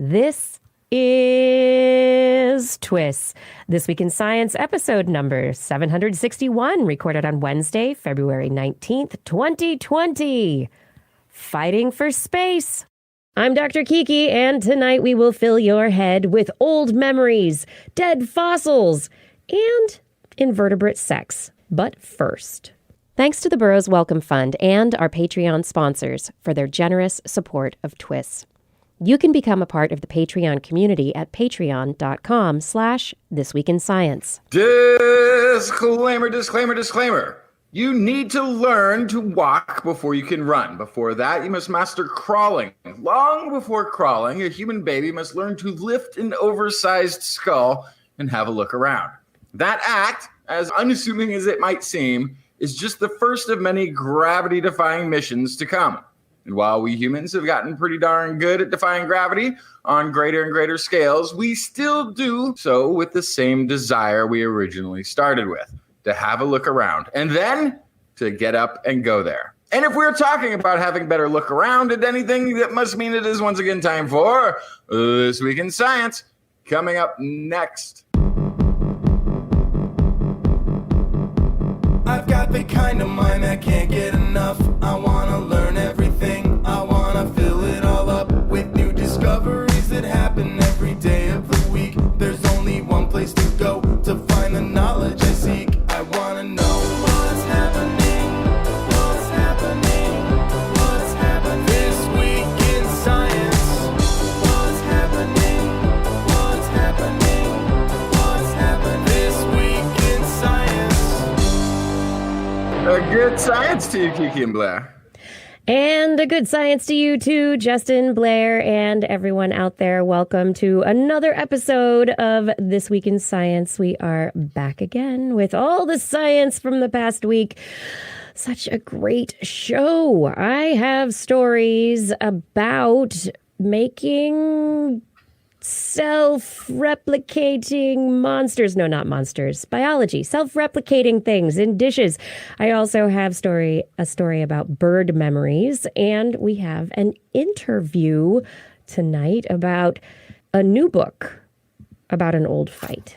This is TWIS, This Week in Science, episode number 761, recorded on Wednesday, February 19th, 2020. Fighting for space. I'm Dr. Kiki, and tonight we will fill your head with old memories, dead fossils, and invertebrate sex. But first, thanks to the Burroughs Welcome Fund and our Patreon sponsors for their generous support of TWIS. You can become a part of the Patreon community at patreon.com/thisweekinscience. Disclaimer. You need to learn to walk before you can run. Before that, you must master crawling. Long before crawling, a human baby must learn to lift an oversized skull and have a look around. That act, as unassuming as it might seem, is just the first of many gravity-defying missions to come. And while we humans have gotten pretty darn good at defying gravity on greater and greater scales, we still do so with the same desire we originally started with, to have a look around, and then to get up and go there. And if we're talking about having better look around at anything, that must mean it is once again time for This Week in Science, coming up next. I've got the kind of mind that can't get enough. I want to learn everything. I want to fill it all up with new discoveries that happen every day of the week. There's only one place to go to find the knowledge I seek. I want to know what's happening. What's happening? What's happening this week in science? What's happening? What's happening? What's happening this week in science? A good science to you, Kiki and Blair. And a good science to you too, Justin, Blair, and everyone out there. Welcome to another episode of This Week in Science. We are back again with all the science from the past week. Such a great show. I have stories about making self-replicating monsters. No, not monsters. Biology. Self-replicating things in dishes. I also have a story about bird memories. And we have an interview tonight about a new book about an old fight.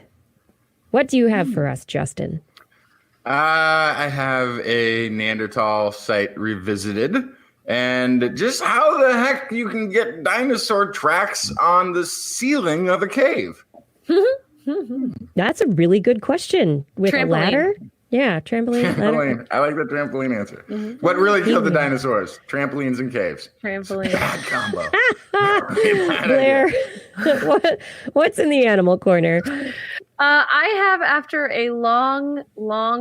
What do you have for us, Justin? I have a Neanderthal site revisited. And just how the heck you can get dinosaur tracks on the ceiling of a cave? That's a really good question. With a ladder? Yeah, trampoline. Ladder. I like the trampoline answer. Mm-hmm. What really killed the dinosaurs? Trampolines and caves. Trampoline. Bad combo. Blair, what's in the animal corner? I have, after a long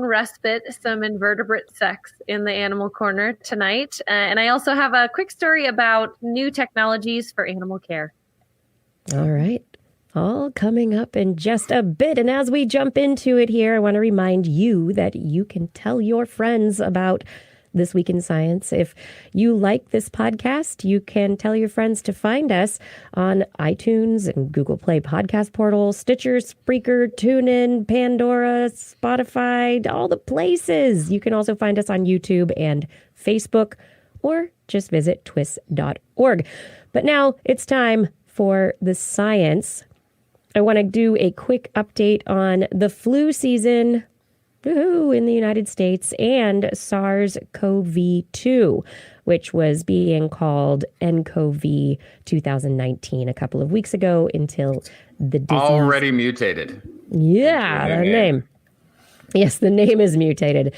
respite, some invertebrate sex in the animal corner tonight. And I also have a quick story about new technologies for animal care. All right. All coming up in just a bit. And as we jump into it here, I want to remind you that you can tell your friends about This Week in Science. If you like this podcast, you can tell your friends to find us on iTunes and Google Play Podcast Portal, Stitcher, Spreaker, TuneIn, Pandora, Spotify, all the places. You can also find us on YouTube and Facebook, or just visit twis.org. But now it's time for the science. I want to do a quick update on the flu season in the United States and SARS-CoV-2, which was being called nCoV 2019 a couple of weeks ago until the disease already mutated. Yeah, the name. Yes, the name is mutated.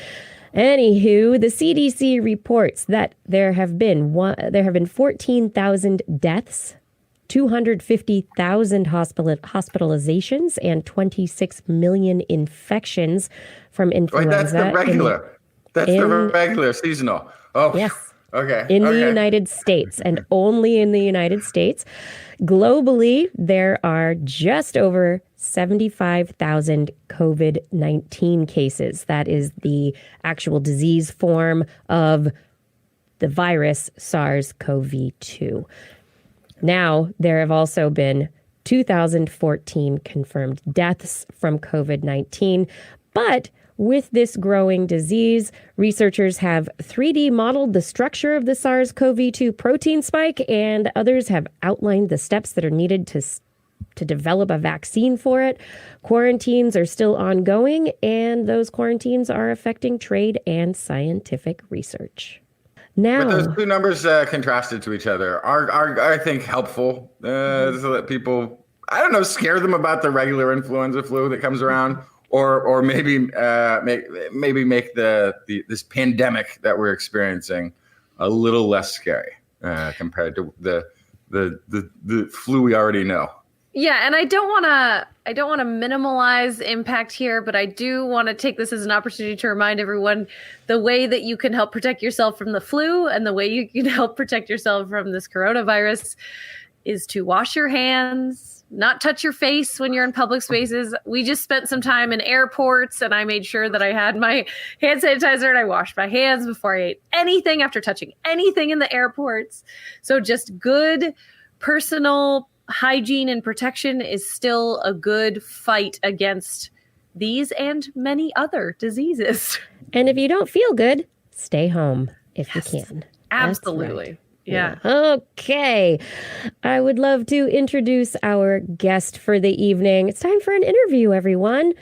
Anywho, the CDC reports that there have been 14,000 deaths, 250,000 hospitalizations, and 26 million infections from influenza. Wait, that's the regular. The regular seasonal. Oh, yes. Okay. In the United States, and only in the United States. Globally, there are just over 75,000 COVID-19 cases. That is the actual disease form of the virus SARS-CoV-2. Now, there have also been 2,014 confirmed deaths from COVID-19, but With this growing disease, researchers have 3D modeled the structure of the SARS-CoV-2 protein spike, and others have outlined the steps that are needed to develop a vaccine for it. Quarantines are still ongoing, and those quarantines are affecting trade and scientific research. Now, but those two numbers contrasted to each other are I think, helpful so that people, I don't know, scare them about the regular influenza flu that comes around, or maybe make this pandemic that we're experiencing a little less scary compared to the flu we already know. Yeah, and I don't want to minimize impact here, but I do want to take this as an opportunity to remind everyone the way that you can help protect yourself from the flu and the way you can help protect yourself from this coronavirus is to wash your hands, not touch your face when you're in public spaces. We just spent some time in airports, and I made sure that I had my hand sanitizer and I washed my hands before I ate anything, after touching anything in the airports. So just good personal hygiene and protection is still a good fight against these and many other diseases. And if you don't feel good, stay home if you can. Absolutely. Right. Yeah. Okay. I would love to introduce our guest for the evening. It's time for an interview, everyone.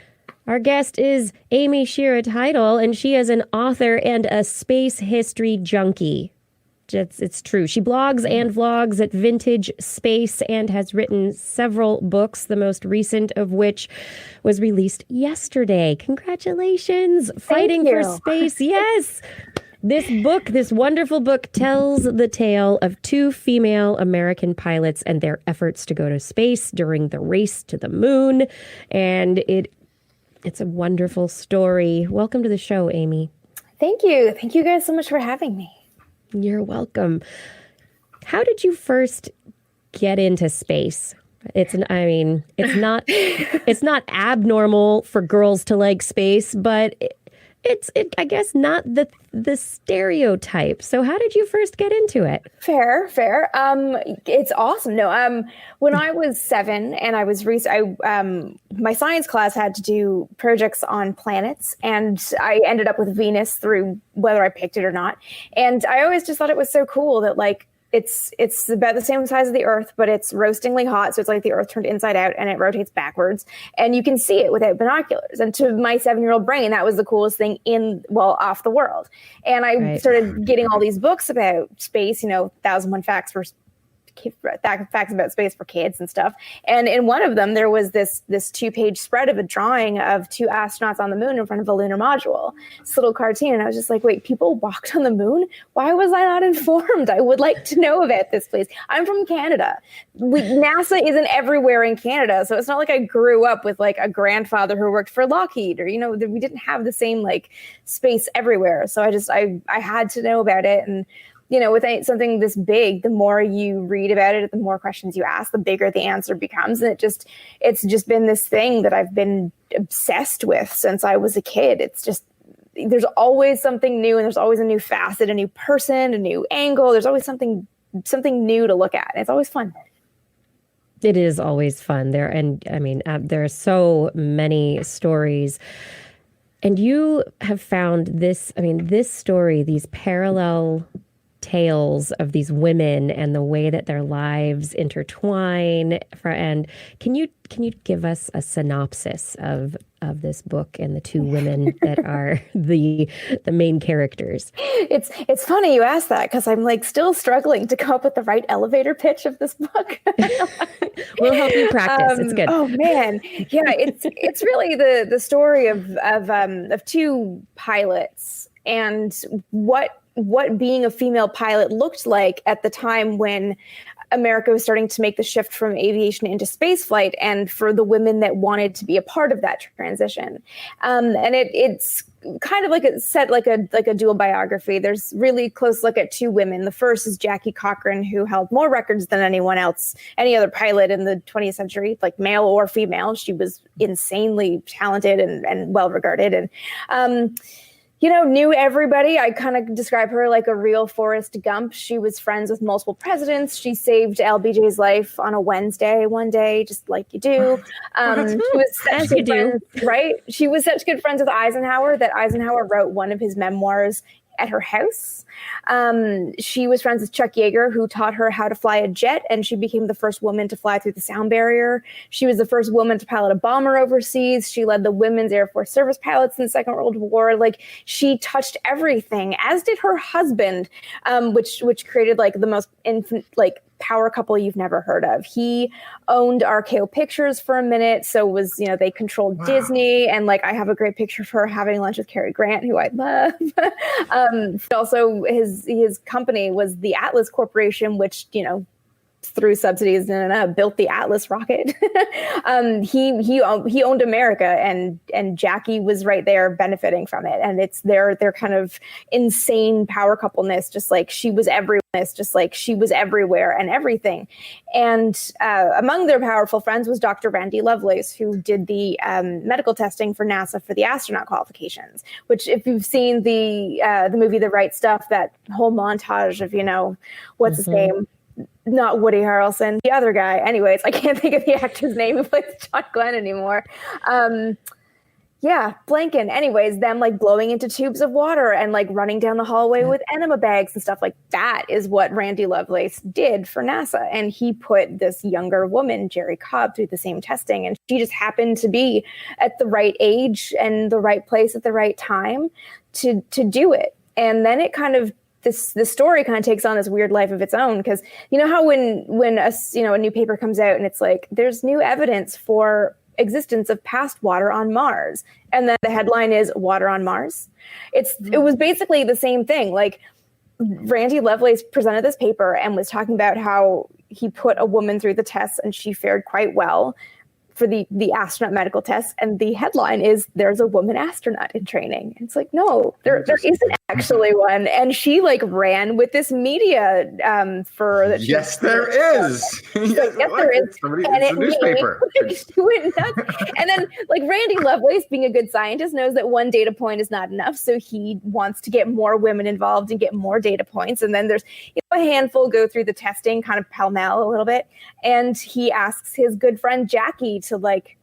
Our guest is Amy Shira Teitel, and she is an author and a space history junkie. It's true. She blogs and vlogs at Vintage Space and has written several books, the most recent of which was released yesterday. Congratulations. Fighting for Space. Yes. This wonderful book tells the tale of two female American pilots and their efforts to go to space during the race to the moon. And it's a wonderful story. Welcome to the show, Amy. Thank you. Thank you guys so much for having me. You're welcome. How did you first get into space? It's not abnormal for girls to like space, but it's I guess not the stereotype. So how did you first get into it? Fair. It's awesome. No, when I was 7 and I was my science class had to do projects on planets, and I ended up with Venus through whether I picked it or not. And I always just thought it was so cool that like it's about the same size as the Earth, but it's roastingly hot. So it's like the Earth turned inside out and it rotates backwards, and you can see it without binoculars. And to my 7-year-old brain, that was the coolest thing off the world. And I started getting all these books about space, 1001 facts about space for kids and stuff. And in one of them, there was this 2-page spread of a drawing of 2 astronauts on the moon in front of a lunar module. This little cartoon. And I was just like, wait, people walked on the moon? Why was I not informed? I would like to know about this place. I'm from Canada. NASA isn't everywhere in Canada. So it's not like I grew up with like a grandfather who worked for Lockheed, or, we didn't have the same like space everywhere. So I had to know about it. And with something this big, the more you read about it, the more questions you ask, the bigger the answer becomes. And it's just been this thing that I've been obsessed with since I was a kid. It's just, there's always something new, and there's always a new facet, a new person, a new angle. There's always something new to look at. And it's always fun. It is always fun there. And there are so many stories. And you have found this story, these parallel tales of these women and the way that their lives intertwine. And can you give us a synopsis of this book and the two women that are the main characters? It's funny you ask that, because I'm like still struggling to come up with the right elevator pitch of this book. We'll help you practice. It's good. Oh man, yeah, it's really the story of 2 pilots and what being a female pilot looked like at the time when America was starting to make the shift from aviation into spaceflight, and for the women that wanted to be a part of that transition. And it's kind of like a dual biography. There's really close look at 2 women. The first is Jackie Cochran, who held more records than anyone else, any other pilot in the 20th century, like male or female. She was insanely talented and well regarded. And Knew everybody. I kind of describe her like a real Forrest Gump. She was friends with multiple presidents. She saved LBJ's life on a Wednesday one day, just like you do. She was such good friends, right? She was such good friends with Eisenhower that Eisenhower wrote one of his memoirs at her house. She was friends with Chuck Yeager, who taught her how to fly a jet, and she became the first woman to fly through the sound barrier. She was the first woman to pilot a bomber overseas. She led the Women's Air Force Service pilots in the Second World War. Like, she touched everything, as did her husband, which created like the most power couple you've never heard of. He owned RKO Pictures for a minute, so was they controlled Disney, and like I have a great picture of her having lunch with Cary Grant, who I love. Also, his company was the Atlas Corporation, which through subsidies built the Atlas rocket. He owned America, and Jackie was right there benefiting from it. And it's their kind of insane power coupleness, just like she was everywhere and everything. And among their powerful friends was Dr. Randy Lovelace, who did the medical testing for NASA for the astronaut qualifications. Which, if you've seen the movie The Right Stuff, that whole montage of what's his name. Not Woody Harrelson, the other guy. Anyways, I can't think of the actor's name who plays John Glenn anymore. Blanking. Anyways, them like blowing into tubes of water and like running down the hallway with enema bags and stuff like that is what Randy Lovelace did for NASA. And he put this younger woman, Jerry Cobb, through the same testing. And she just happened to be at the right age and the right place at the right time to do it. And then it kind of this story kind of takes on this weird life of its own, because how when a new paper comes out and it's like there's new evidence for existence of past water on Mars, and then the headline is Water on Mars. It was basically the same thing. Like, Randy Lovelace presented this paper and was talking about how he put a woman through the tests and she fared quite well for the astronaut medical test, and the headline is "There's a woman astronaut in training." And it's like, no, there isn't actually one. And she like ran with this media for that. Yes, there is. Yes, there is. It's a newspaper. And then like Randy Lovelace, being a good scientist, knows that one data point is not enough, so he wants to get more women involved and get more data points. And then there's a handful go through the testing kind of pell-mell a little bit, and he asks his good friend Jackie to like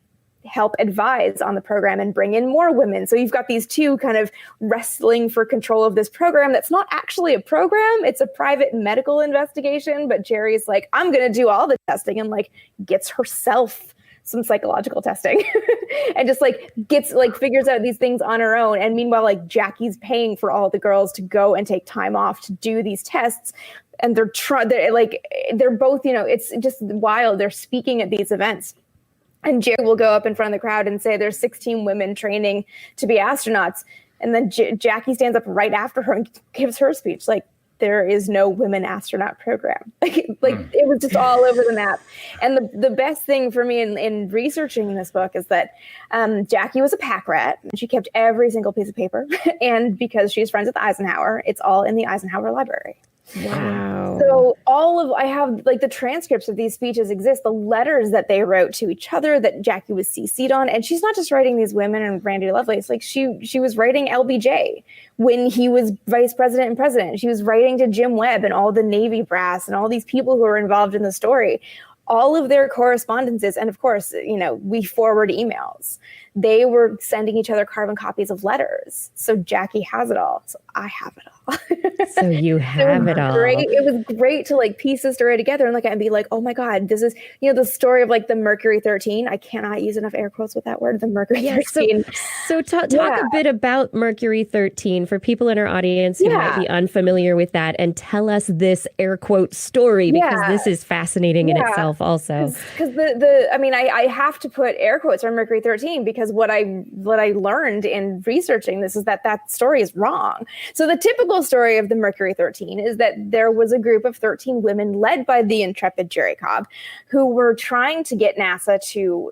help advise on the program and bring in more women. So you've got these two kind of wrestling for control of this program that's not actually a program, it's a private medical investigation. But Jerry's like, I'm gonna do all the testing, and like gets herself some psychological testing and just like figures out these things on her own. And meanwhile, like Jackie's paying for all the girls to go and take time off to do these tests. And they're both, it's just wild. They're speaking at these events. And Jerry will go up in front of the crowd and say there's 16 women training to be astronauts. And then Jackie stands up right after her and gives her speech. Like, there is no women astronaut program. It was just all over the map. And the best thing for me in researching this book is that Jackie was a pack rat. And she kept every single piece of paper. And because she's friends with Eisenhower, it's all in the Eisenhower library. Wow. So I have like the transcripts of these speeches exist, the letters that they wrote to each other that Jackie was CC'd on. And she's not just writing these women and Randy Lovelace, like she was writing LBJ when he was vice president and president. She was writing to Jim Webb and all the Navy brass and all these people who were involved in the story. All of their correspondences, and of course, we forward emails. They were sending each other carbon copies of letters. So Jackie has it all. So I have it all. So you have it all. It was great to like piece the story together and be like, oh my God, this is, the story of like the Mercury 13. I cannot use enough air quotes with that word, the Mercury 13. So talk a bit about Mercury 13 for people in our audience who might be unfamiliar with that, and tell us this air quote story, because this is fascinating in itself also. Because I have to put air quotes on Mercury 13 because what I learned in researching this is that story is wrong. So the typical real story of the Mercury 13 is that there was a group of 13 women led by the intrepid Jerry Cobb who were trying to get NASA to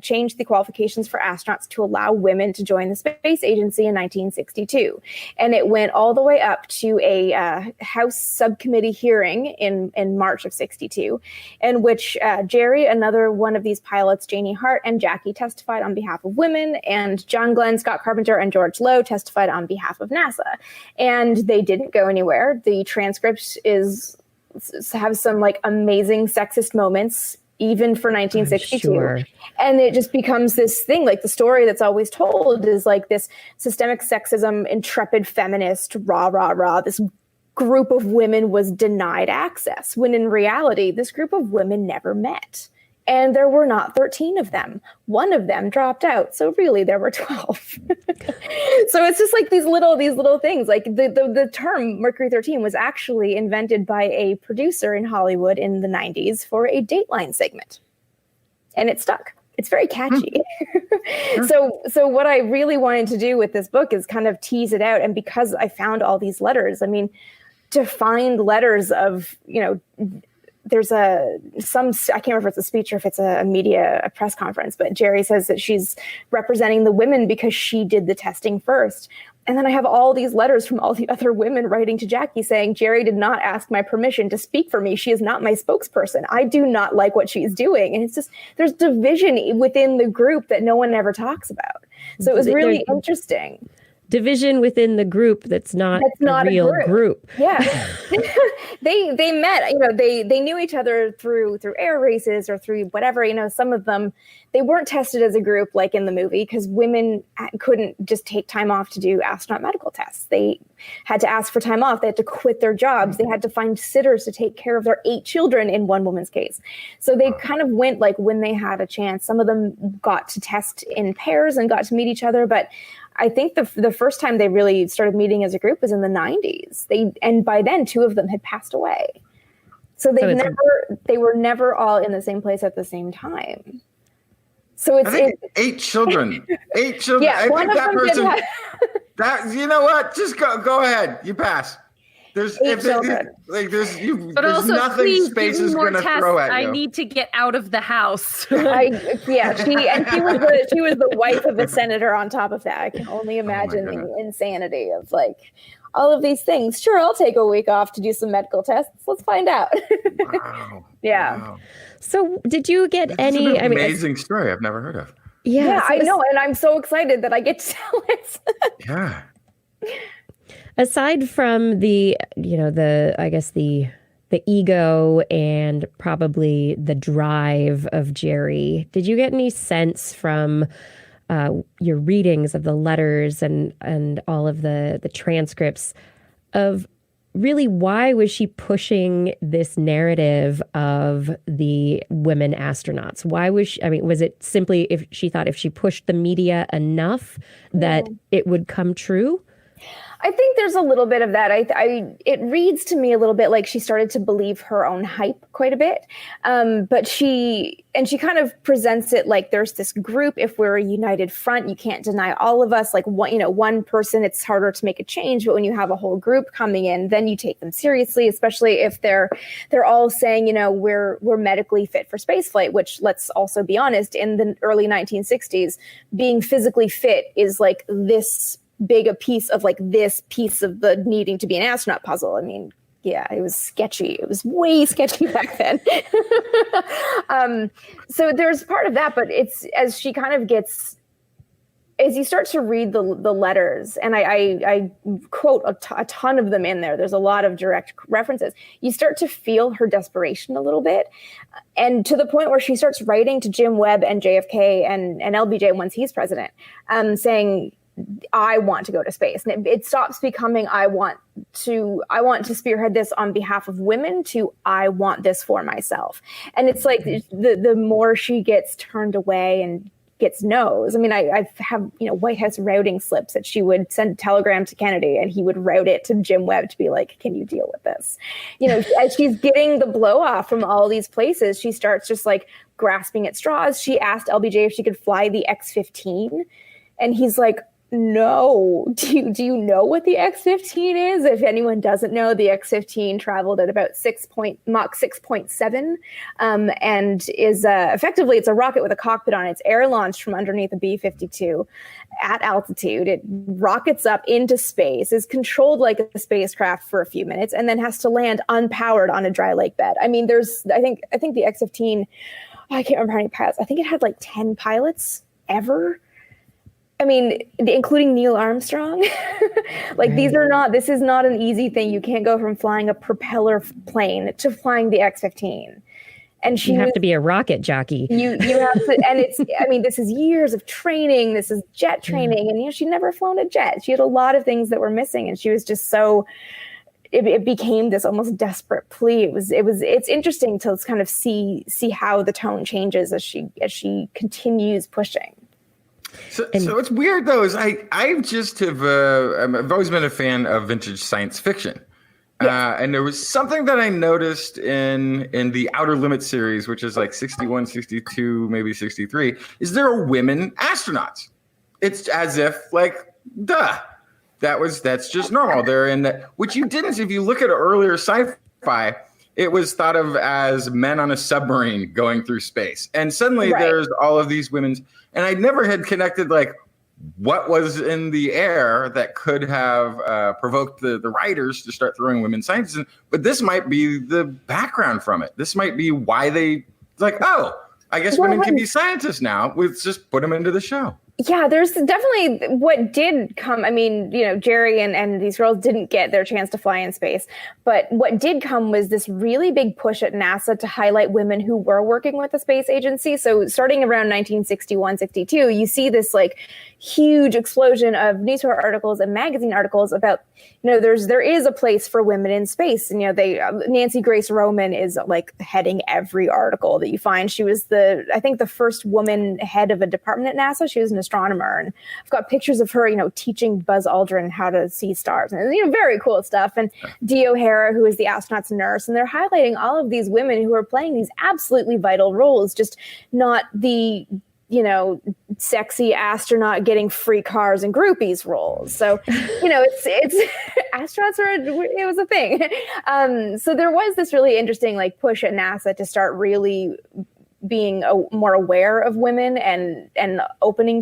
change the qualifications for astronauts to allow women to join the space agency in 1962. And it went all the way up to a House subcommittee hearing in March of 62, in which Jerry, another one of these pilots, Janie Hart, and Jackie testified on behalf of women, and John Glenn, Scott Carpenter, and George Lowe testified on behalf of NASA. And they didn't go anywhere. The transcript have some like amazing sexist moments, even for 1962. Sure. And it just becomes this thing, like the story that's always told is like this systemic sexism, intrepid feminist, rah, this group of women was denied access, when in reality, this group of women never met. And there were not 13 of them. One of them dropped out. So really there were 12. So it's just like these little things. Like the term Mercury 13 was actually invented by a producer in Hollywood in the 90s for a Dateline segment. And it stuck. It's very catchy. So what I really wanted to do with this book is kind of tease it out. And because I found all these letters, I mean, to find letters of, there's I can't remember if it's a speech or if it's a press conference, but Jerry says that she's representing the women because she did the testing first. And then I have all these letters from all the other women writing to Jackie saying, Jerry did not ask my permission to speak for me. She is not my spokesperson. I do not like what she's doing. And it's just, there's division within the group that no one ever talks about. So it was really interesting. Division within the group that's not a real group. Yeah. they met, they knew each other through air races or through whatever, some of them, they weren't tested as a group like in the movie because women couldn't just take time off to do astronaut medical tests. They had to ask for time off. They had to quit their jobs. They had to find sitters to take care of their 8 children in one woman's case. So they kind of went like when they had a chance. Some of them got to test in pairs and got to meet each other, but I think the first time they really started meeting as a group was in the 90s. And by then 2 of them had passed away. So they were never all in the same place at the same time. So it's 8 children. 8 children. Yeah, I think that person that you know what? Just go ahead. You pass. There's children. There's But also, nothing please space give me is more going to tests. throw at you. I need to get out of the house. She was the wife of a senator on top of that. I can only imagine the insanity of like all of these things. Sure, I'll take a week off to do some medical tests. Let's find out. Wow. Yeah. Wow. So did you get This any? is an amazing story I've never heard of. Yeah, I know, and I'm so excited that I get to tell it. Yeah. Aside from the ego and probably the drive of Jerry, did you get any sense from your readings of the letters and all of the transcripts of really why was she pushing this narrative of the women astronauts? Why was was it simply if she thought if she pushed the media enough that it would come true? I think there's a little bit of that. It reads to me a little bit like she started to believe her own hype quite a bit. But she kind of presents it like there's this group. If we're a united front, you can't deny all of us. Like one person, it's harder to make a change. But when you have a whole group coming in, then you take them seriously, especially if they're all saying, we're medically fit for spaceflight, which let's also be honest, in the early 1960s, being physically fit is like this big a piece of the needing to be an astronaut puzzle. I mean, yeah, it was sketchy. It was way sketchy back then. So there's part of that, but it's as she kind of gets, as you start to read the letters, and I quote a ton of them in there. There's a lot of direct references. You start to feel her desperation a little bit, and to the point where she starts writing to Jim Webb and JFK and LBJ once he's president, saying, I want to go to space. And it stops becoming I want to spearhead this on behalf of women to I want this for myself. And it's like the more she gets turned away and gets no's. I mean, I have, White House routing slips that she would send a telegram to Kennedy and he would route it to Jim Webb to be like, can you deal with this? As she's getting the blow off from all these places, she starts just like grasping at straws. She asked LBJ if she could fly the X-15 and he's like, No. Do you know what the X-15 is? If anyone doesn't know, the X-15 traveled at about Mach 6.7, and is effectively, it's a rocket with a cockpit on it. It's air launched from underneath a B-52 at altitude. It rockets up into space, is controlled like a spacecraft for a few minutes, and then has to land unpowered on a dry lake bed. I mean, I think the X-15, I can't remember how many pilots. I think it had like 10 pilots ever. I mean, including Neil Armstrong. Like, this is not an easy thing. You can't go from flying a propeller plane to flying the X-15. And you have to be a rocket jockey. You have to, and this is years of training. This is jet training. And, she'd never flown a jet. She had a lot of things that were missing. And she was just it became this almost desperate plea. It's interesting to kind of see how the tone changes as she continues pushing. So it's weird though. I've always been a fan of vintage science fiction, and there was something that I noticed in the Outer Limits series, which is like 61, 62, maybe 63. Is there are women astronauts? It's as if like, duh, that's just normal. They're in that, which you didn't. If you look at earlier sci-fi, it was thought of as men on a submarine going through space, and suddenly there's all of these women's. And I never had connected like what was in the air that could have provoked the writers to start throwing women scientists in. But this might be the background from it. This might be why they like, oh, I guess women can be scientists now. Let's just put them into the show. Yeah, there's definitely what did come. I mean, Jerry and these girls didn't get their chance to fly in space. But what did come was this really big push at NASA to highlight women who were working with the space agency. So starting around 1961, 62, you see this like huge explosion of newspaper articles and magazine articles about, there is a place for women in space. And, Nancy Grace Roman is like heading every article that you find. She was I think the first woman head of a department at NASA. She was an astronomer. And I've got pictures of her, teaching Buzz Aldrin how to see stars, and, very cool stuff. And Dee O'Hara, who is the astronaut's nurse. And they're highlighting all of these women who are playing these absolutely vital roles, just not the, sexy astronaut getting free cars and groupies roles. So, it's astronauts it was a thing. So there was this really interesting like push at NASA to start really being more aware of women and opening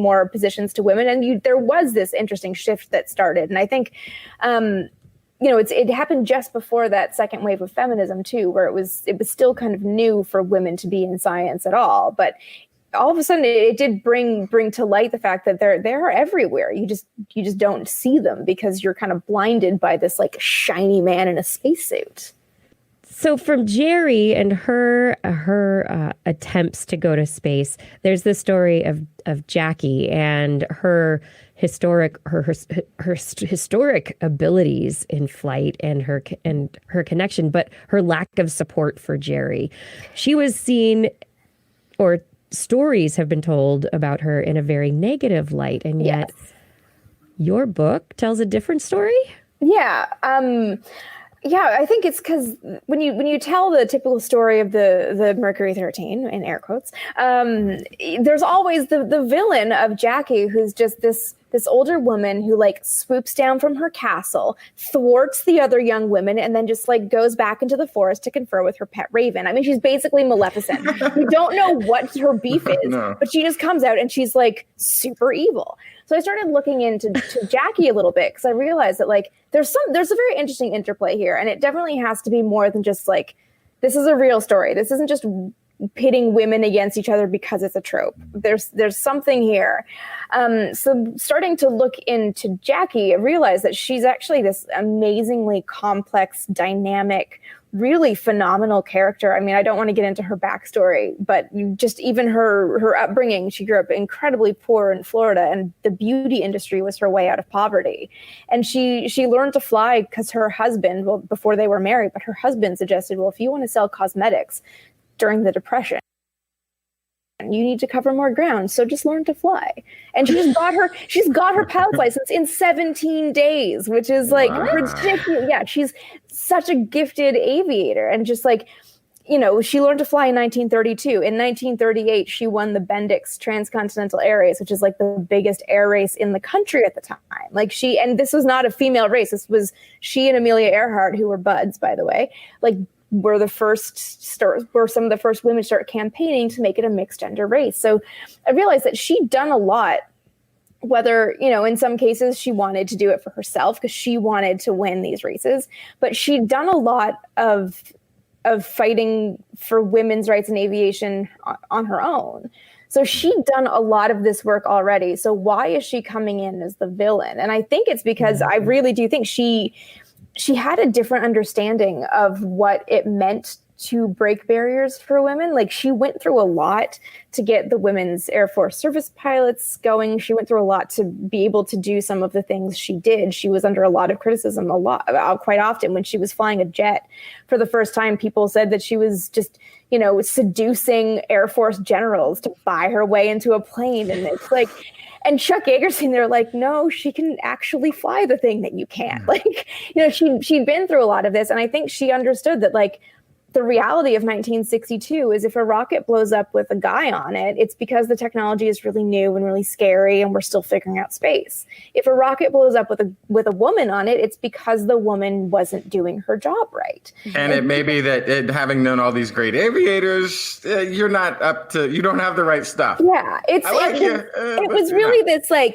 more positions to women. And there was this interesting shift that started. And I think, it happened just before that second wave of feminism too, where it was still kind of new for women to be in science at all. But all of a sudden it did bring to light the fact that they're everywhere. You just don't see them because you're kind of blinded by this like shiny man in a spacesuit. So from Jerry and her attempts to go to space, there's the story of Jackie and her historic abilities in flight and her connection, but her lack of support for Jerry. She was seen, or stories have been told about her in a very negative light, and yet your book tells a different story. Yeah. I think it's because when you tell the typical story of the Mercury 13 in air quotes, there's always the villain of Jackie, who's just this older woman who like swoops down from her castle, thwarts the other young women, and then just like goes back into the forest to confer with her pet raven. I mean, she's basically Maleficent. You don't know what her beef is, but she just comes out and she's like super evil. So I started looking into Jackie a little bit because I realized that like there's a very interesting interplay here, and it definitely has to be more than just like this is a real story. This isn't just pitting women against each other because it's a trope. There's something here. So starting to look into Jackie, I realized that she's actually this amazingly complex, dynamic, really phenomenal character. I mean, I don't want to get into her backstory, but just even her upbringing, she grew up incredibly poor in Florida, and the beauty industry was her way out of poverty. And she learned to fly because her husband, well, before they were married, but her husband suggested, well, if you want to sell cosmetics during the Depression, you need to cover more ground, so just learn to fly. And she's got her pilot's license in 17 days, which is like ridiculous. Yeah, she's such a gifted aviator, and just like she learned to fly in 1932. In 1938, she won the Bendix Transcontinental Air Race, which is like the biggest air race in the country at the time. Like and this was not a female race. This was she and Amelia Earhart, who were buds, by the way, like were some of the first women to start campaigning to make it a mixed gender race. So I realized that she'd done a lot, whether, in some cases she wanted to do it for herself because she wanted to win these races, but she'd done a lot of fighting for women's rights in aviation on her own. So she'd done a lot of this work already. So why is she coming in as the villain? And I think it's because I really do think she had a different understanding of what it meant to break barriers for women. Like she went through a lot to get the women's Air Force service pilots going. She went through a lot to be able to do some of the things she did. She was under a lot of criticism quite often when she was flying a jet. For the first time, people said that she was just, seducing Air Force generals to buy her way into a plane. And it's like, and Chuck Yeager's they're like, no, she can actually fly the thing that you can't. Like, she'd been through a lot of this. And I think she understood that, like, the reality of 1962 is if a rocket blows up with a guy on it, it's because the technology is really new and really scary and we're still figuring out space. If a rocket blows up with a woman on it, it's because the woman wasn't doing her job right. And it may be that having known all these great aviators, you don't have the right stuff. Yeah. It was really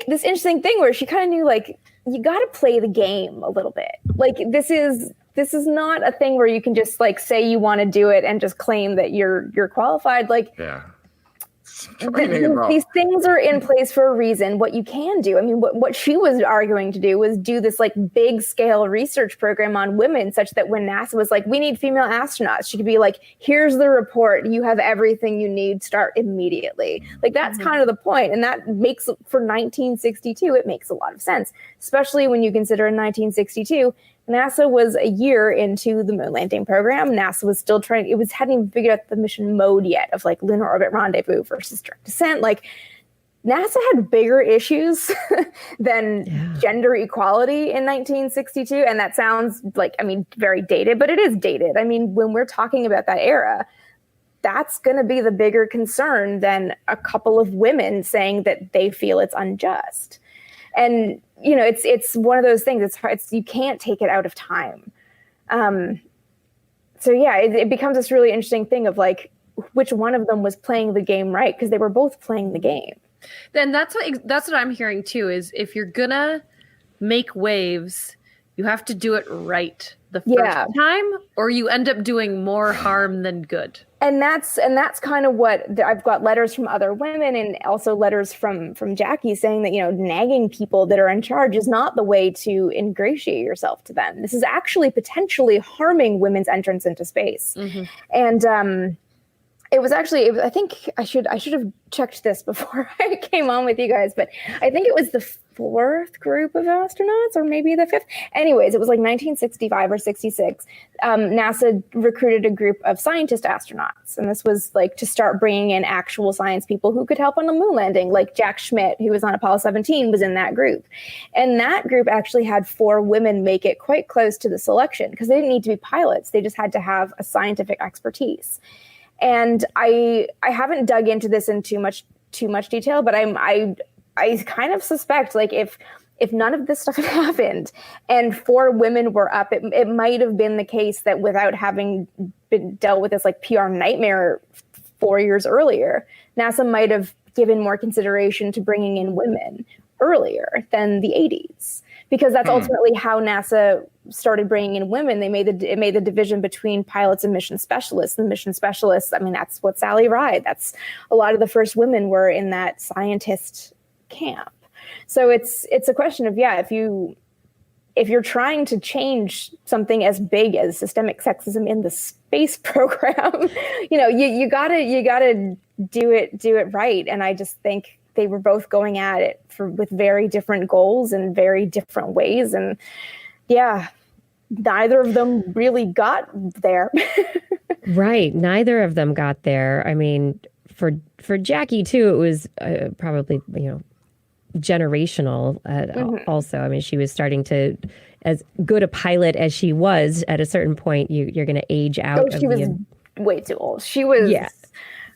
this interesting thing where she kind of knew, like, you got to play the game a little bit. Like, this is not a thing where you can just like say you want to do it and just claim that you're qualified. Like, yeah. These things are in place for a reason. What you can do, I mean, what she was arguing to do was do this like big scale research program on women, such that when NASA was like, we need female astronauts, she could be like, here's the report, you have everything you need, start immediately. Like, that's kind of the point. And that makes, for 1962, it makes a lot of sense, especially when you consider in 1962, NASA was a year into the moon landing program. NASA was still hadn't even figured out the mission mode yet of like lunar orbit rendezvous versus direct descent. Like, NASA had bigger issues than gender equality in 1962. And that sounds like, very dated, but it is dated. I mean, when we're talking about that era, that's going to be the bigger concern than a couple of women saying that they feel it's unjust. And, it's one of those things. It's hard. You can't take it out of time. So yeah, it becomes this really interesting thing of like, which one of them was playing the game right? Because they were both playing the game. Then that's what I'm hearing too, is if you're gonna make waves, you have to do it right the first time, or you end up doing more harm than good. And that's kind of what I've got letters from other women and also letters from Jackie saying that, nagging people that are in charge is not the way to ingratiate yourself to them. This is actually potentially harming women's entrance into space. Mm-hmm. And it was actually, I think I should have checked this before I came on with you guys, but I think it was the fourth group of astronauts, or maybe the fifth. Anyways, it was like 1965 or 66. NASA recruited a group of scientist astronauts. And this was like to start bringing in actual science people who could help on the moon landing. Like Jack Schmitt, who was on Apollo 17, was in that group. And that group actually had 4 women make it quite close to the selection because they didn't need to be pilots. They just had to have a scientific expertise. And I haven't dug into this in too much detail, but I kind of suspect, like, if none of this stuff had happened and 4 women were up, it might have been the case that without having been dealt with this like PR nightmare 4 years earlier, NASA might have given more consideration to bringing in women earlier than the 80s. Because that's ultimately how NASA started bringing in women. It made the division between pilots and mission specialists. And mission specialists, that's what Sally Ride. That's a lot of the first women were in that scientist camp. So it's a question of, if you're trying to change something as big as systemic sexism in the space program, you gotta do it right. And I just think they were both going at it with very different goals and very different ways. And neither of them really got there. Right. Neither of them got there. I mean, for Jackie too, it was probably, generational also. I mean, she was starting to, as good a pilot as she was, at a certain point, you're going to age out. way too old. She was,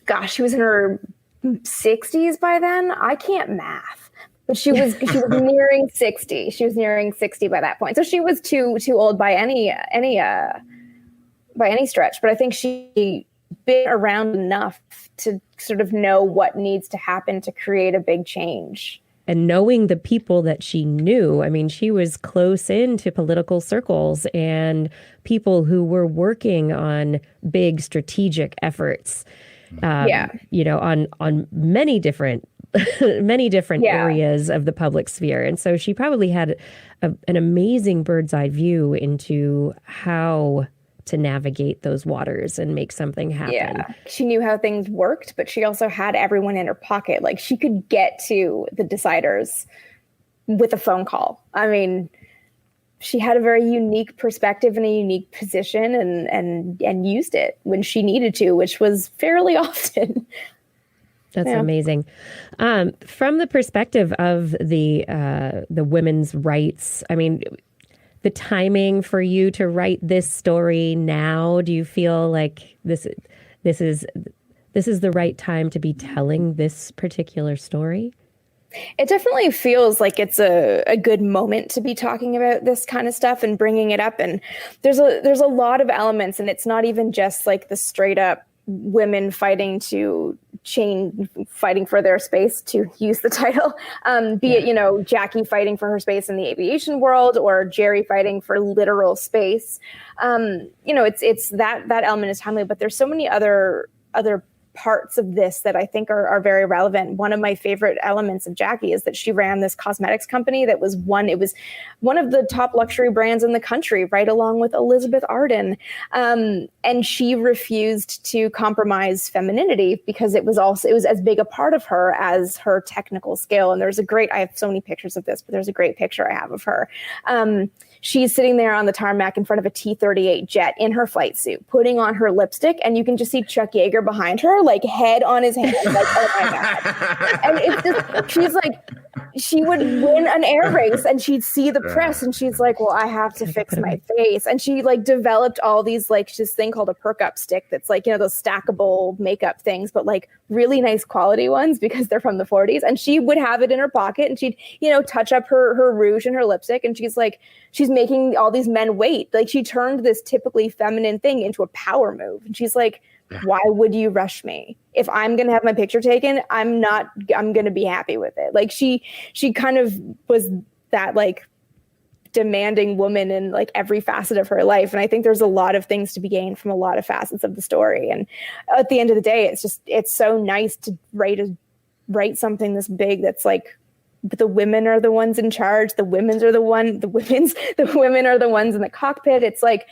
gosh, she was in her 60s by then. I can't math, but she was nearing 60. She was nearing 60 by that point. So she was too old by any stretch. But I think she been around enough to sort of know what needs to happen to create a big change. And knowing the people that she knew, I mean, she was close into political circles and people who were working on big strategic efforts, you know, on many different areas of the public sphere. And so she probably had an amazing bird's eye view into how to navigate those waters and make something happen. Yeah, she knew how things worked, but she also had everyone in her pocket. Like, she could get to the deciders with a phone call. I mean, she had a very unique perspective and a unique position, and used it when she needed to, which was fairly often. That's amazing. From the perspective of the women's rights, I mean, the timing for you to write this story now, do you feel like this is the right time to be telling this particular story? It definitely feels like it's a good moment to be talking about this kind of stuff and bringing it up. And there's a lot of elements, and it's not even just like the straight up women fighting for their space, to use the title, be it, you know, Jackie fighting for her space in the aviation world, or Jerry fighting for literal space. You know, it's that element is timely, but there's so many other parts of this that I think are very relevant. One of my favorite elements of Jackie is that she ran this cosmetics company that was one of the top luxury brands in the country, right along with Elizabeth Arden. And she refused to compromise femininity because it was as big a part of her as her technical skill. And I have so many pictures of this, but there's a great picture I have of her. She's sitting there on the tarmac in front of a T-38 jet in her flight suit, putting on her lipstick, and you can just see Chuck Yeager behind her, like head on his hand, like, oh my God. And it's just, she's like, she would win an air race and she'd see the press and she's like, well, I have to fix my face. And she like developed all these, like, this thing called a perk up stick that's like, you know, those stackable makeup things, but like really nice quality ones because they're from the 40s. And she would have it in her pocket and she'd, you know, touch up her rouge and her lipstick. And she's like, she's making all these men wait. Like, she turned this typically feminine thing into a power move. And she's like, why would you rush me? If I'm going to have my picture taken, I'm going to be happy with it. Like, she kind of was that like demanding woman in like every facet of her life. And I think there's a lot of things to be gained from a lot of facets of the story. And at the end of the day, it's so nice to write something this big that's like, the women are the ones in charge. The women are the women are the ones in the cockpit. It's like,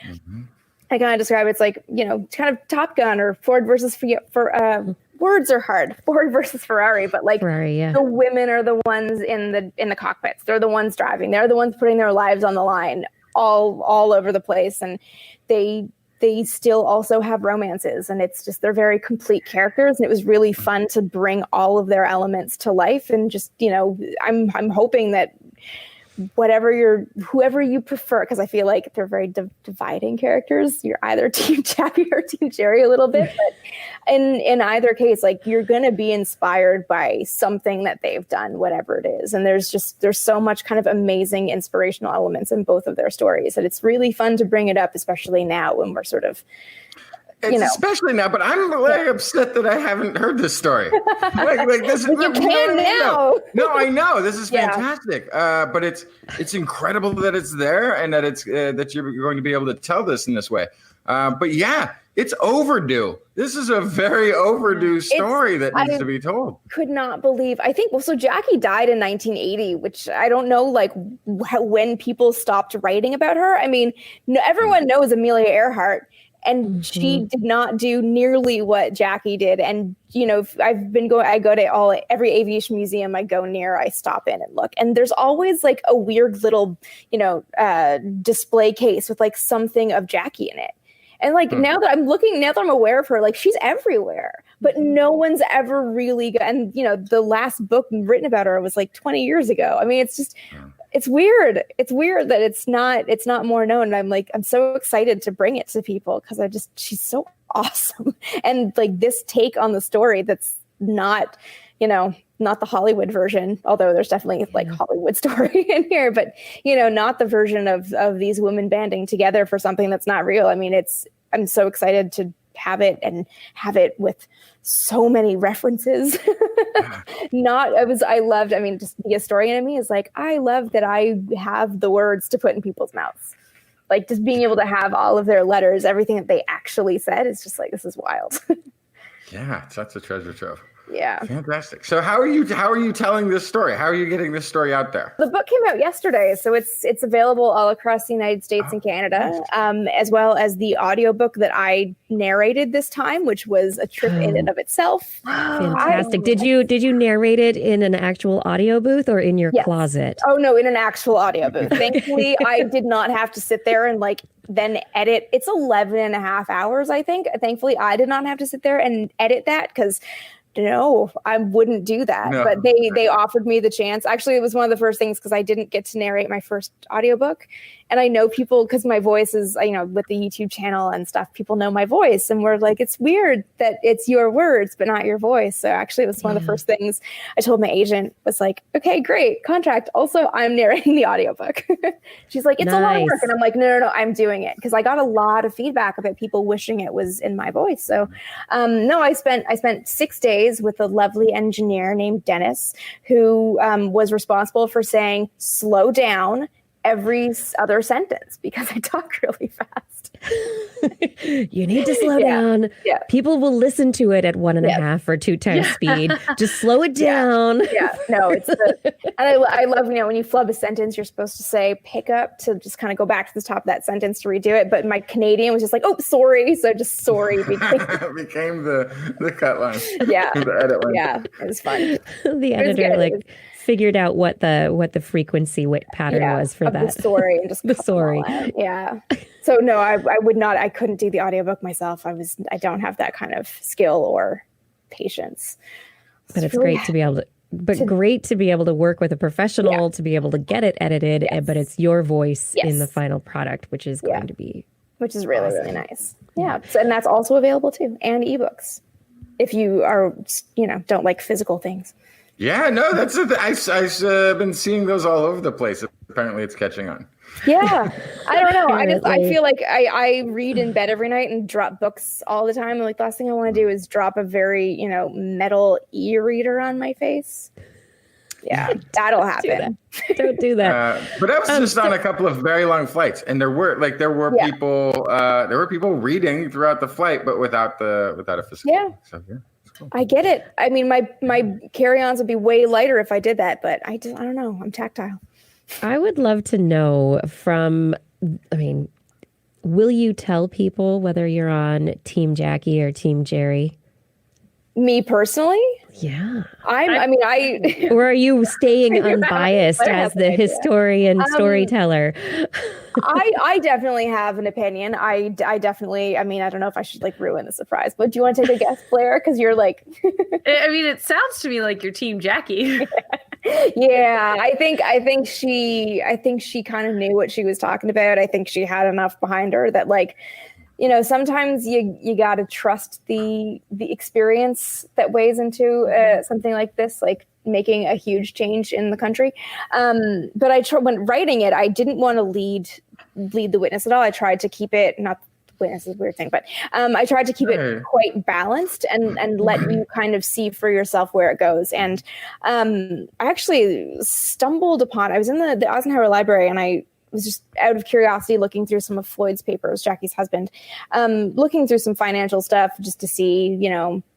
I kind of describe it's like, you know, kind of Top Gun or Ford versus words are hard. Ford versus Ferrari, but like the women are the ones in the cockpits. They're the ones driving. They're the ones putting their lives on the line all over the place. And they still also have romances, and it's just, they're very complete characters. And it was really fun to bring all of their elements to life. And just, you know, I'm hoping that whoever you prefer, because I feel like they're very dividing characters. You're either Team Jackie or Team Jerry a little bit, but in either case, like, you're going to be inspired by something that they've done, whatever it is. And there's so much kind of amazing inspirational elements in both of their stories that it's really fun to bring it up, especially now when we're sort of, especially now, but I'm very upset that I haven't heard this story. like this is, you can now. No, I know this is fantastic. But it's incredible that it's there and that it's that you're going to be able to tell this in this way. But yeah, it's overdue. This is a very overdue story that needs to be told. Could not believe. I think so. Jackie died in 1980, which I don't know, like when people stopped writing about her. I mean, everyone knows Amelia Earhart. And she did not do nearly what Jackie did. And, you know, I go to every aviation museum I go near, I stop in and look. And there's always like a weird little, you know, display case with like something of Jackie in it. And like now that I'm aware of her, like, she's everywhere, but no one's ever really and, you know, the last book written about her was like 20 years ago. I mean, it's just, it's weird. It's weird that it's not more known. And I'm so excited to bring it to people because she's so awesome. And like this take on the story that's not, not the Hollywood version, although there's definitely like Hollywood story in here, but not the version of these women banding together for something that's not real. I mean, I'm so excited to have it with so many references. Just the historian in me is like, I love that I have the words to put in people's mouths. Like just being able to have all of their letters, everything that they actually said is just like, this is wild. Yeah, it's such a treasure trove. Yeah. Fantastic. So how are you telling this story? How are you getting this story out there? The book came out yesterday, so it's available all across the United States and Canada, as well as the audiobook that I narrated this time, which was a trip in and of itself. Fantastic. Did you narrate it in an actual audio booth or in your closet? Oh no, in an actual audio booth. Thankfully, I did not have to sit there and then edit. It's 11 and a half hours, I think. Thankfully, I did not have to sit there and edit that because no, I wouldn't do that. No. But they offered me the chance. Actually, it was one of the first things because I didn't get to narrate my first audiobook. And I know people, because my voice is, with the YouTube channel and stuff, people know my voice. And we're like, it's weird that it's your words, but not your voice. So actually, it was one of the first things I told my agent was like, okay, great, contract. Also, I'm narrating the audiobook. She's like, it's a lot of work. And I'm like, no, I'm doing it. Because I got a lot of feedback about people wishing it was in my voice. So no, I spent 6 days with a lovely engineer named Dennis, who was responsible for saying, slow down every other sentence because I talk really fast. You need to slow down. Yeah. People will listen to it at 1.5 or 2 times speed. Just slow it down. No, and I love, when you flub a sentence, you're supposed to say pick up to just kind of go back to the top of that sentence to redo it. But my Canadian was just like, oh, sorry. So just sorry. became the cut line. Yeah. The edit line. Yeah. It was fun. The editor figured out what the frequency pattern was for that. The story and just the story. Yeah. So no, I would not. I couldn't do the audiobook myself. I don't have that kind of skill or patience. But it's really great to be able to. But great to be able to work with a professional to be able to get it edited. But it's your voice in the final product, which is going to be really really nice. Yeah. So, and that's also available too, and ebooks if you are don't like physical things. Yeah, no, that's I've been seeing those all over the place. Apparently, it's catching on. Yeah, I don't know. I feel like I read in bed every night and drop books all the time. And the last thing I want to do is drop a very metal e-reader on my face. Yeah, that'll happen. Don't do that. But I was just on a couple of very long flights, and there were people reading throughout the flight, but without a physical. Yeah. So, yeah. Cool. I get it. I mean, my carry-ons would be way lighter if I did that, but I don't know. I'm tactile. I would love to know will you tell people whether you're on Team Jackie or Team Jerry? Me personally? Yeah. Or are you staying unbiased as the historian storyteller? I definitely have an opinion. I definitely, I don't know if I should ruin the surprise, but do you want to take a guess, Blair? Because you're like... it sounds to me like you're Team Jackie. Yeah, I think she kind of knew what she was talking about. I think she had enough behind her that sometimes you got to trust the experience that weighs into something like this, like making a huge change in the country. But when writing it, I didn't want to lead the witness at all. I tried to keep it, not witness is a weird thing, but I tried to keep it quite balanced and let you kind of see for yourself where it goes. And I actually stumbled upon, I was in the Eisenhower Library, and I was just out of curiosity looking through some of Floyd's papers, Jackie's husband, looking through some financial stuff just to see,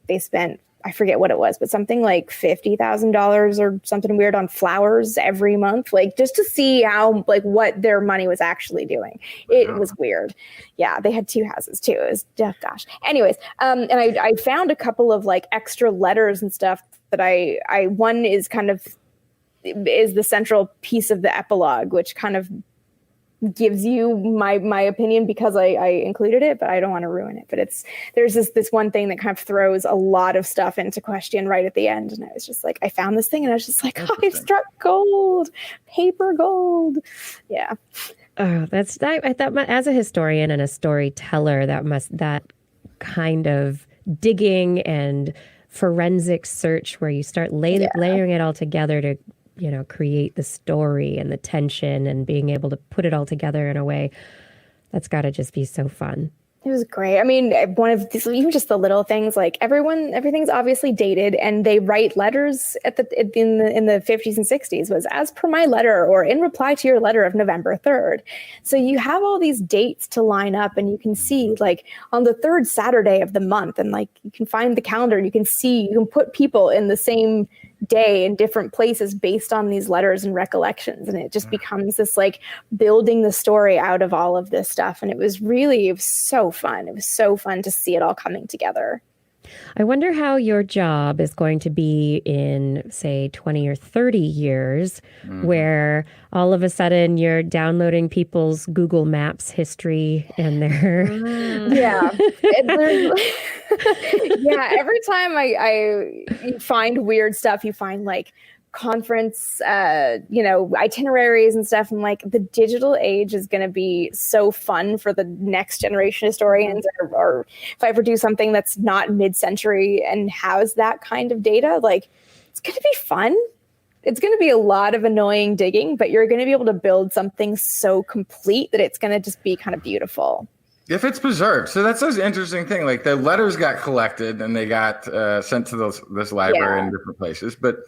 they spent, I forget what it was, but something like $50,000 or something weird on flowers every month, just to see how, what their money was actually doing. It was weird. Yeah, they had 2 houses too. It was, oh gosh. Anyways, and I found a couple of extra letters and stuff that I one is is the central piece of the epilogue, which kind of gives you my opinion because I included it, but I don't want to ruin it. But there's this one thing that kind of throws a lot of stuff into question right at the end. And I was just I found this thing and I was just I've struck gold, paper gold. Yeah. Oh, I thought as a historian and a storyteller, that kind of digging and forensic search where you start layering it all together to, create the story and the tension and being able to put it all together in a way that's got to just be so fun. It was great. I mean, one of these, even just the little things, like everything's obviously dated, and they write letters in the 50s and 60s was as per my letter or in reply to your letter of November 3rd. So you have all these dates to line up, and you can see like on the third Saturday of the month, and like you can find the calendar, and you can put people in the same day in different places based on these letters and recollections, and it just becomes this like building the story out of all of this stuff. And it was so fun. It was so fun to see it all coming together. I wonder how your job is going to be in, say, 20 or 30 years, where all of a sudden you're downloading people's Google Maps history and their... Yeah. Yeah, every time you find weird stuff, you find like conference, itineraries and stuff. And like the digital age is going to be so fun for the next generation historians, or if I ever do something that's not mid-century and has that kind of data, like it's going to be fun. It's going to be a lot of annoying digging, but you're going to be able to build something so complete that it's going to just be kind of beautiful. If it's preserved. So that's an interesting thing. Like the letters got collected and they got sent to this library in different places, but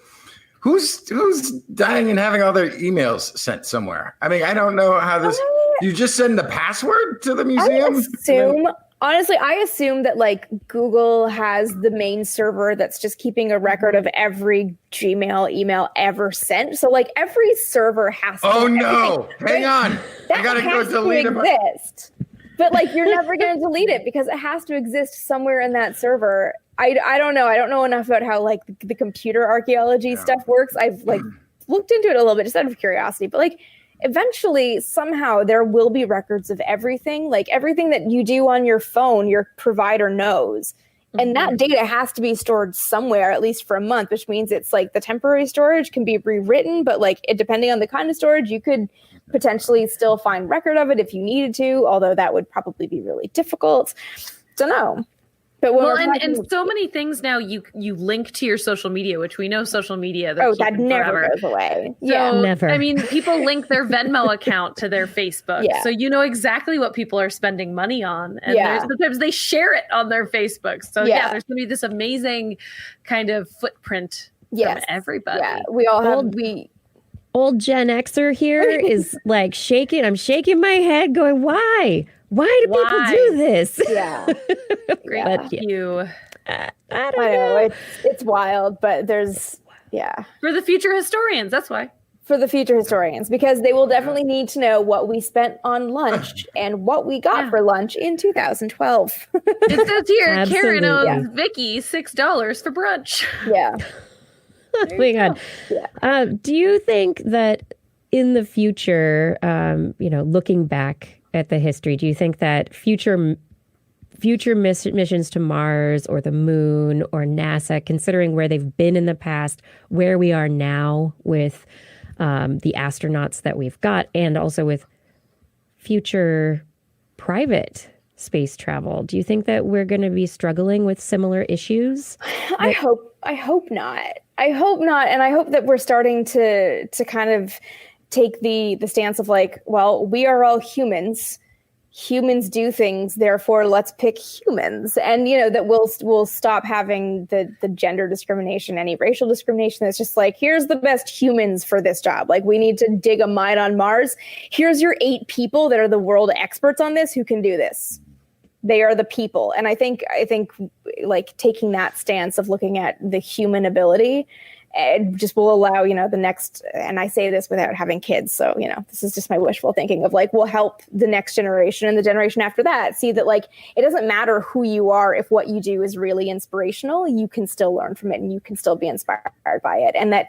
Who's dying and having all their emails sent somewhere? I mean, I don't know how this. You just send the password to the museum? I assume that like Google has the main server that's just keeping a record of every Gmail email ever sent. So like every server has to. Oh no! Hang on, I gotta go delete it. But like you're never going to delete it because it has to exist somewhere in that server. I don't know. I don't know enough about how like the computer archaeology stuff works. I've like looked into it a little bit just out of curiosity, but like eventually somehow there will be records of everything, like everything that you do on your phone, your provider knows. And that data has to be stored somewhere, at least for a month, which means it's like the temporary storage can be rewritten, but like depending on the kind of storage, you could potentially still find record of it if you needed to, although that would probably be really difficult. Don't know. But and so many things now you link to your social media, which we know social media. That never goes away. So, never. I mean, people link their Venmo account to their Facebook, so you know exactly what people are spending money on, and sometimes they share it on their Facebook. So there's going to be this amazing kind of footprint from everybody. Yeah, we all have Old Gen Xer here is like shaking. I'm shaking my head, going, "Why? Why do people do this?" Yeah. Great. But you. I don't know. It's wild, but there's, For the future historians, that's why. For the future historians, because they will definitely need to know what we spent on lunch and what we got for lunch in 2012. It says here, Karen owes Vicky $6 for brunch. Yeah. Oh my God. Yeah. Do you think that in the future, looking back at the history, do you think that future missions to Mars or the moon or NASA, considering where they've been in the past, where we are now with the astronauts that we've got, and also with future private space travel, do you think that we're going to be struggling with similar issues? I hope not. I hope not. And I hope that we're starting to kind of take the stance of like, well, we are all humans. Humans do things, therefore let's pick humans. And that we'll stop having the gender discrimination, any racial discrimination. It's just like, here's the best humans for this job. Like, we need to dig a mine on Mars. Here's your 8 people that are the world experts on this who can do this. They are the people. And I think like taking that stance of looking at the human ability, it just will allow, the next, and I say this without having kids. So, this is just my wishful thinking of like, we'll help the next generation and the generation after that see that like, it doesn't matter who you are. If what you do is really inspirational, you can still learn from it and you can still be inspired by it. And that,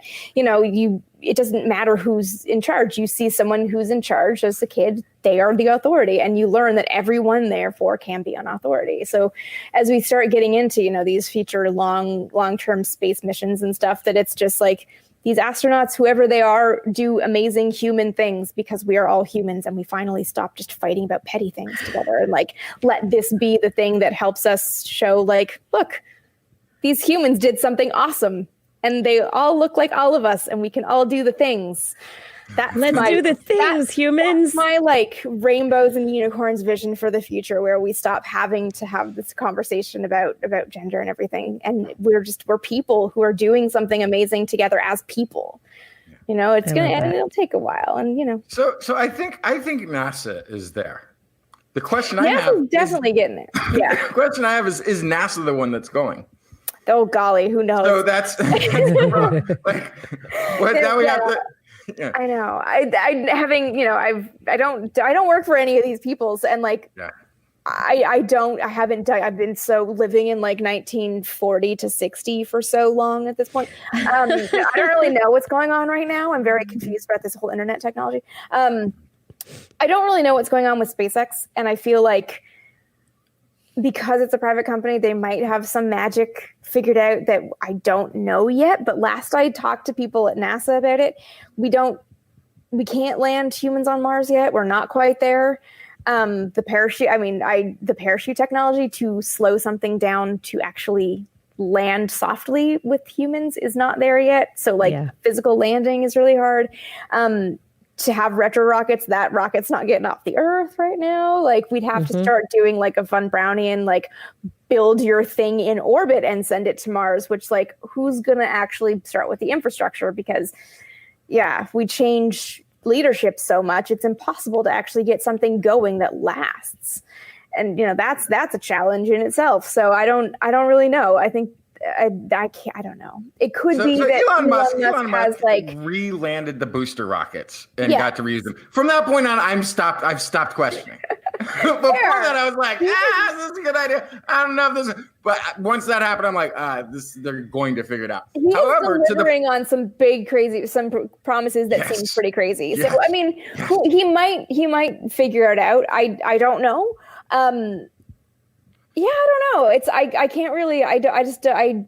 it doesn't matter who's in charge. You see someone who's in charge as a kid, they are the authority, and you learn that everyone therefore can be an authority. So as we start getting into, these future long-term space missions and stuff, that it's just like, these astronauts, whoever they are, do amazing human things because we are all humans, and we finally stop just fighting about petty things together and like let this be the thing that helps us show like, look, these humans did something awesome and they all look like all of us and we can all do the things. Let's do the things, humans. That's my like rainbows and unicorns vision for the future, where we stop having to have this conversation about gender and everything, and we're people who are doing something amazing together as people. You know, it'll take a while, and you know. So I think NASA is there. The question I NASA's have definitely getting there. Yeah. The question I have is NASA the one that's going? Oh golly, who knows? So that's the problem. Like, what now we have to. Yeah. I know. I don't work for any of these peoples, and like, yeah. I've been so living in like 1940 to 60 for so long at this point. I don't really know what's going on right now. I'm very confused about this whole internet technology. I don't really know what's going on with SpaceX, and I feel like because it's a private company, they might have some magic figured out that I don't know yet. But last I talked to people at NASA about it, we can't land humans on Mars yet. We're not quite there. The parachute technology to slow something down to actually land softly with humans is not there yet. So physical landing is really hard. To have retro rockets, that rocket's not getting off the Earth right now. Like we'd have to start doing like a fun Brownian, like build your thing in orbit and send it to Mars, which like who's going to actually start with the infrastructure? Because if we change leadership so much, it's impossible to actually get something going that lasts. And, you know, that's a challenge in itself. So I don't really know. I think I don't know. It could be that Elon Musk has like re-landed the booster rockets and got to reuse them. From that point on, I've stopped questioning. Before that, I was like, this is a good idea. I don't know if this is, but once that happened, I'm like, they're going to figure it out. He's delivering on some big crazy, some promises that seem pretty crazy. So I mean, he might figure it out. I don't know. Yeah, I don't know. I can't really. I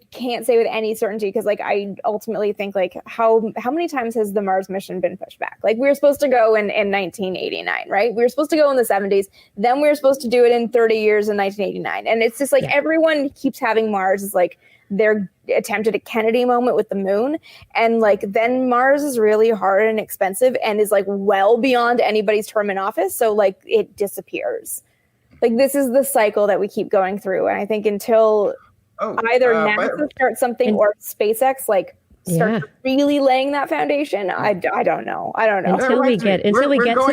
can't say with any certainty because like I ultimately think like how many times has the Mars mission been pushed back? Like we were supposed to go in 1989, right? We were supposed to go in the 70s. Then we were supposed to do it in 30 years in 1989. And it's just like everyone keeps having Mars as like their attempt at a Kennedy moment with the moon. And like then Mars is really hard and expensive and is like well beyond anybody's term in office. So like it disappears. Like this is the cycle that we keep going through, and I think until either NASA starts something or SpaceX like starts really laying that foundation, I don't know. Until we get to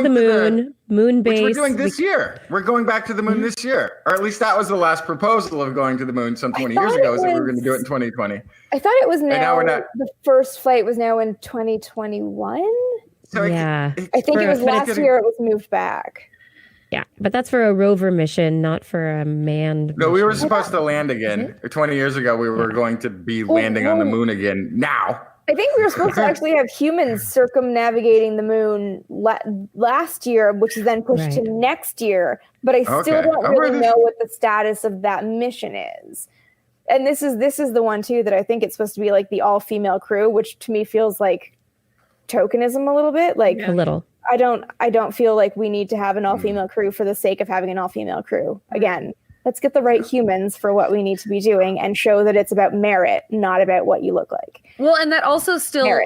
the moon, moon base. Which we're doing this year. We're going back to the moon this year, or at least that was the last proposal of going to the moon some 20 years ago. Is that we were going to do it in 2020. I thought it was now we're not. The first flight was now in 2021. So I think it was last year. It was moved back. Yeah, but that's for a rover mission, not for a manned mission. We were supposed to land again. 20 years ago, we were going to be landing on the moon again. Now. I think we were supposed to actually have humans circumnavigating the moon last year, which is then pushed to next year. But I still don't really know what the status of that mission is. And this is the one, too, that I think it's supposed to be like the all-female crew, which to me feels like tokenism a little bit. Like a little. I don't feel like we need to have an all-female crew for the sake of having an all-female crew. Again, let's get the right humans for what we need to be doing and show that it's about merit, not about what you look like. Well, and that also still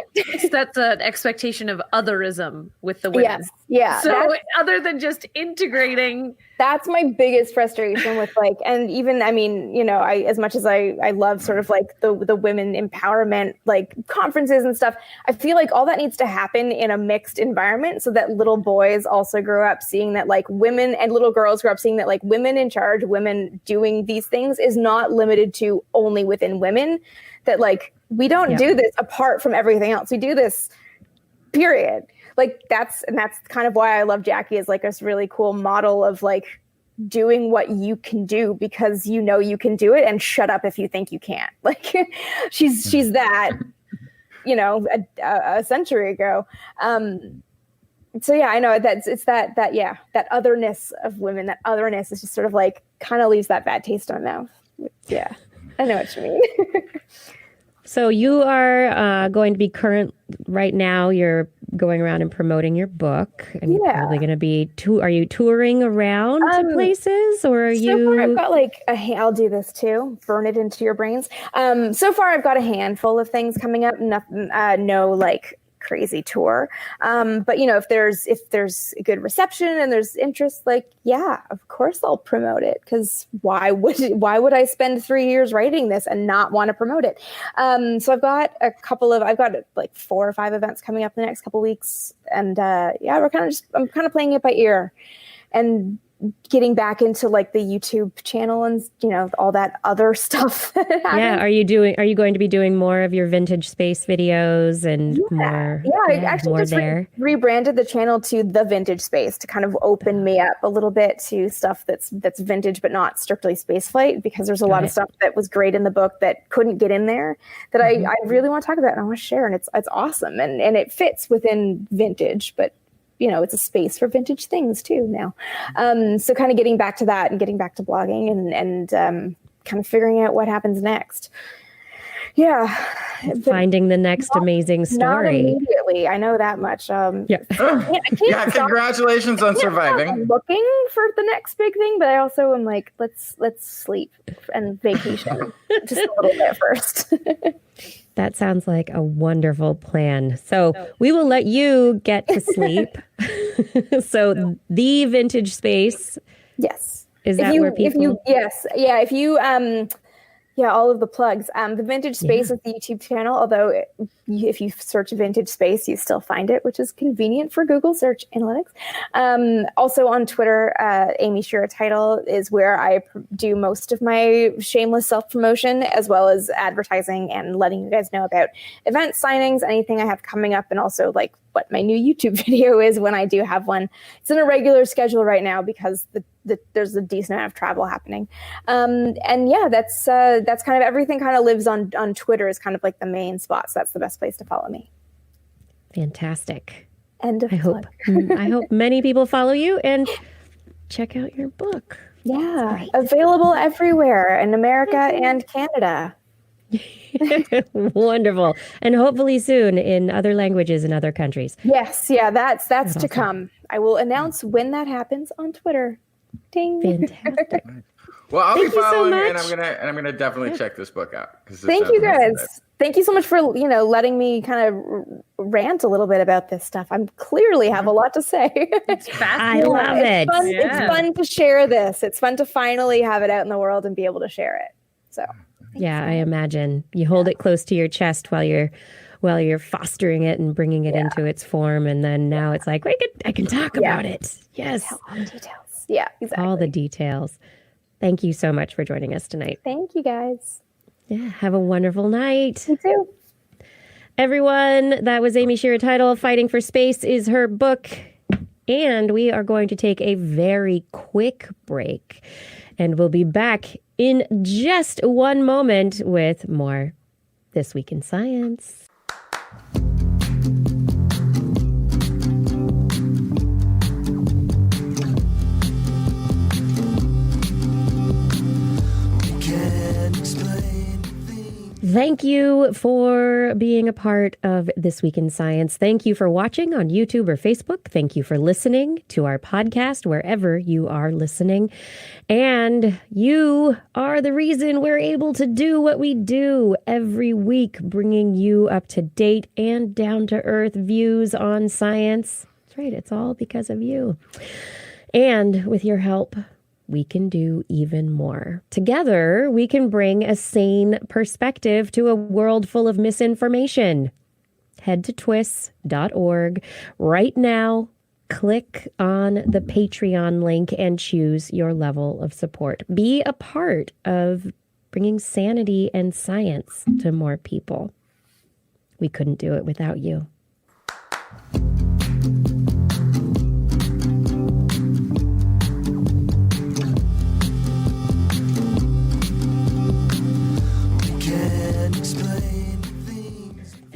sets an expectation of otherism with the women. Yes. Yeah. So other than just integrating. That's my biggest frustration with like, and even, I mean, you know, as much as I love sort of like the women empowerment, like conferences and stuff, I feel like all that needs to happen in a mixed environment so that little boys also grow up seeing that like women and little girls grow up seeing that like women in charge, women doing these things is not limited to only within women, that like, we don't do this apart from everything else. We do this, period. Like that's kind of why I love Jackie as like this really cool model of like doing what you can do because you know you can do it and shut up if you think you can't. Like she's that, you know, a century ago. So yeah, I know that otherness of women, that otherness is just sort of like kind of leaves that bad taste in my mouth. Yeah, I know what you mean. So you are going to be current right now. You're going around and promoting your book, and you're probably going to be. Are you touring around to places, or are you? So far, I've got like I'll do this too. Burn it into your brains. So far, I've got a handful of things coming up. Nothing, no like crazy tour. But you know, if there's a good reception and there's interest, like, yeah, of course I'll promote it, because why would I spend 3 years writing this and not want to promote it? So I've got like 4 or 5 events coming up in the next couple weeks, and yeah, I'm kind of playing it by ear and getting back into like the YouTube channel and, you know, all that other stuff. Yeah. Are you going to be doing more of your vintage space videos and more? Yeah, I actually just rebranded the channel to The Vintage Space to kind of open me up a little bit to stuff that's vintage, but not strictly spaceflight, because there's a lot of stuff that was great in the book that couldn't get in there that I really want to talk about and I want to share. And it's awesome. And it fits within vintage, but you know, it's a space for vintage things too now. So kind of getting back to that and getting back to blogging and kind of figuring out what happens next. Yeah. Finding the next amazing story. Not immediately. I know that much. Yeah, congratulations on surviving. I'm looking for the next big thing, but I also am like, let's sleep and vacation just a little bit first. That sounds like a wonderful plan. So we will let you get to sleep. So The Vintage Space. Yes. Is that where people? If you all of the plugs. The Vintage Space is the YouTube channel, although if you search Vintage Space, you still find it, which is convenient for Google search analytics. Also on Twitter, Amy Shira Teitel is where I do most of my shameless self-promotion, as well as advertising and letting you guys know about event signings, anything I have coming up, and also like what my new YouTube video is when I do have one. It's in a regular schedule right now because there's a decent amount of travel happening. And yeah, that's kind of everything kind of lives on Twitter is kind of like the main spot. So that's the best place to follow me. Fantastic. End of I hope many people follow you and check out your book. Yeah. Available everywhere in America and Canada. Wonderful. And hopefully soon in other languages in other countries. Yes. Yeah. That's to come. I will announce when that happens on Twitter. Ding. Fantastic. Well, I'll be following so and I'm gonna definitely check this book out. Thank you guys. Thank you so much for letting me kind of rant a little bit about this stuff. I clearly have a lot to say. It's fascinating. I love it. It's fun to share this. It's fun to finally have it out in the world and be able to share it. So yeah, I imagine you hold it close to your chest while you're fostering it and bringing it into its form, and then now it's like I can talk about it. Yes, all the details. Yeah, exactly. All the details. Thank you so much for joining us tonight. Thank you, guys. Yeah, have a wonderful night. You too. Everyone, that was Amy Shira Teitel. Fighting for Space is her book. And we are going to take a very quick break. And we'll be back in just one moment with more This Week in Science. Thank you for being a part of This Week in Science. Thank you for watching on YouTube or Facebook. Thank you for listening to our podcast wherever you are listening. And you are the reason we're able to do what we do every week, bringing you up to date and down to earth views on science. That's right. It's all because of you. And with your help, we can do even more. Together, we can bring a sane perspective to a world full of misinformation. Head to TWIS.org right now. Click on the Patreon link and choose your level of support. Be a part of bringing sanity and science to more people. We couldn't do it without you.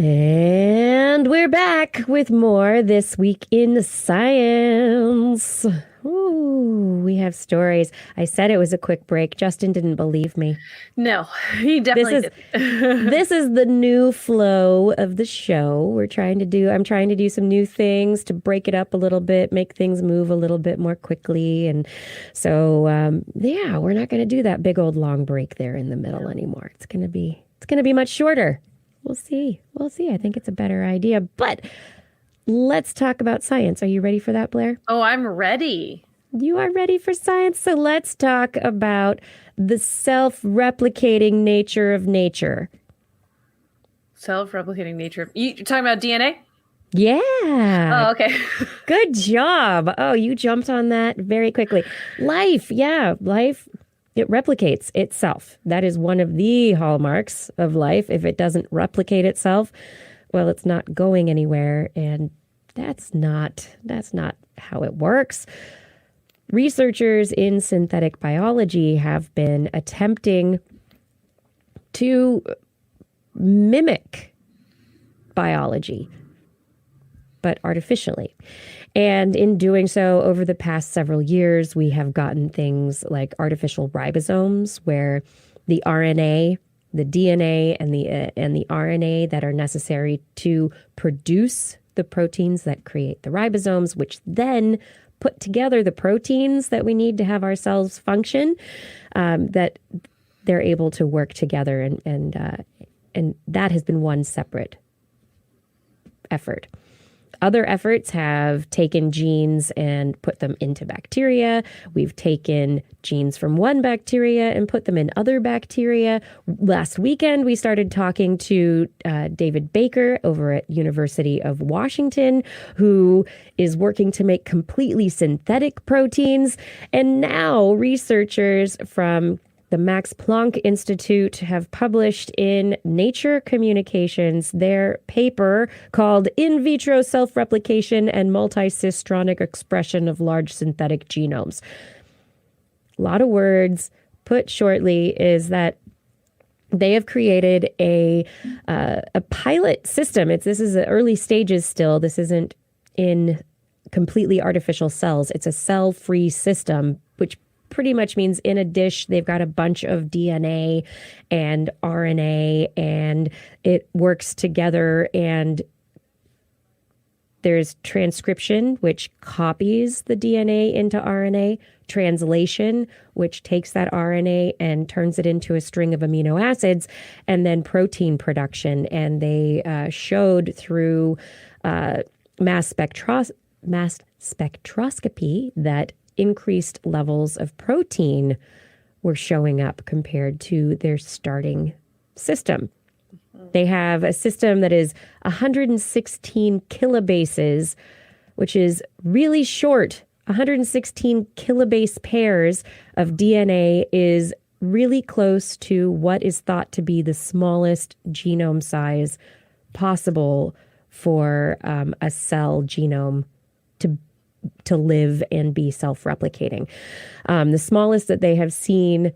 And And we're back with more This Week in Science. Ooh, we have stories. I said it was a quick break. Justin didn't believe me. No, he definitely did. This is the new flow of the show. I'm trying to do some new things to break it up a little bit, make things move a little bit more quickly. And so, we're not going to do that big old long break there in the middle anymore. It's going to be much shorter. We'll see. I think it's a better idea, but let's talk about science. Are you ready for that, Blair? Oh, I'm ready. You are ready for science? So let's talk about the self-replicating nature of nature. Self-replicating nature. You're talking about DNA? Yeah. Oh, okay. Good job. Oh, you jumped on that very quickly. Life. It replicates itself. That is one of the hallmarks of life. If it doesn't replicate itself, well, it's not going anywhere. And that's not how it works. Researchers in synthetic biology have been attempting to mimic biology, but artificially. And in doing so, over the past several years, we have gotten things like artificial ribosomes, where the RNA, the DNA, and the RNA that are necessary to produce the proteins that create the ribosomes, which then put together the proteins that we need to have our cells function, that they're able to work together, and that has been one separate effort. Other efforts have taken genes and put them into bacteria. We've taken genes from one bacteria and put them in other bacteria. Last weekend, we started talking to David Baker over at University of Washington, who is working to make completely synthetic proteins. And now researchers from the Max Planck Institute have published in Nature Communications their paper called In Vitro Self-Replication and Multi-Cistronic Expression of Large Synthetic Genomes. A lot of words. Put shortly is that they have created a pilot system. This is the early stages still. This isn't in completely artificial cells. It's a cell-free system, which pretty much means in a dish, they've got a bunch of DNA and RNA, and it works together. And there's transcription, which copies the DNA into RNA, translation, which takes that RNA and turns it into a string of amino acids, and then protein production. And they showed through mass spectroscopy that increased levels of protein were showing up compared to their starting system. They have a system that is 116 kilobases, which is really short. 116 kilobase pairs of DNA is really close to what is thought to be the smallest genome size possible for a cell genome to live and be self-replicating. The smallest that they have seen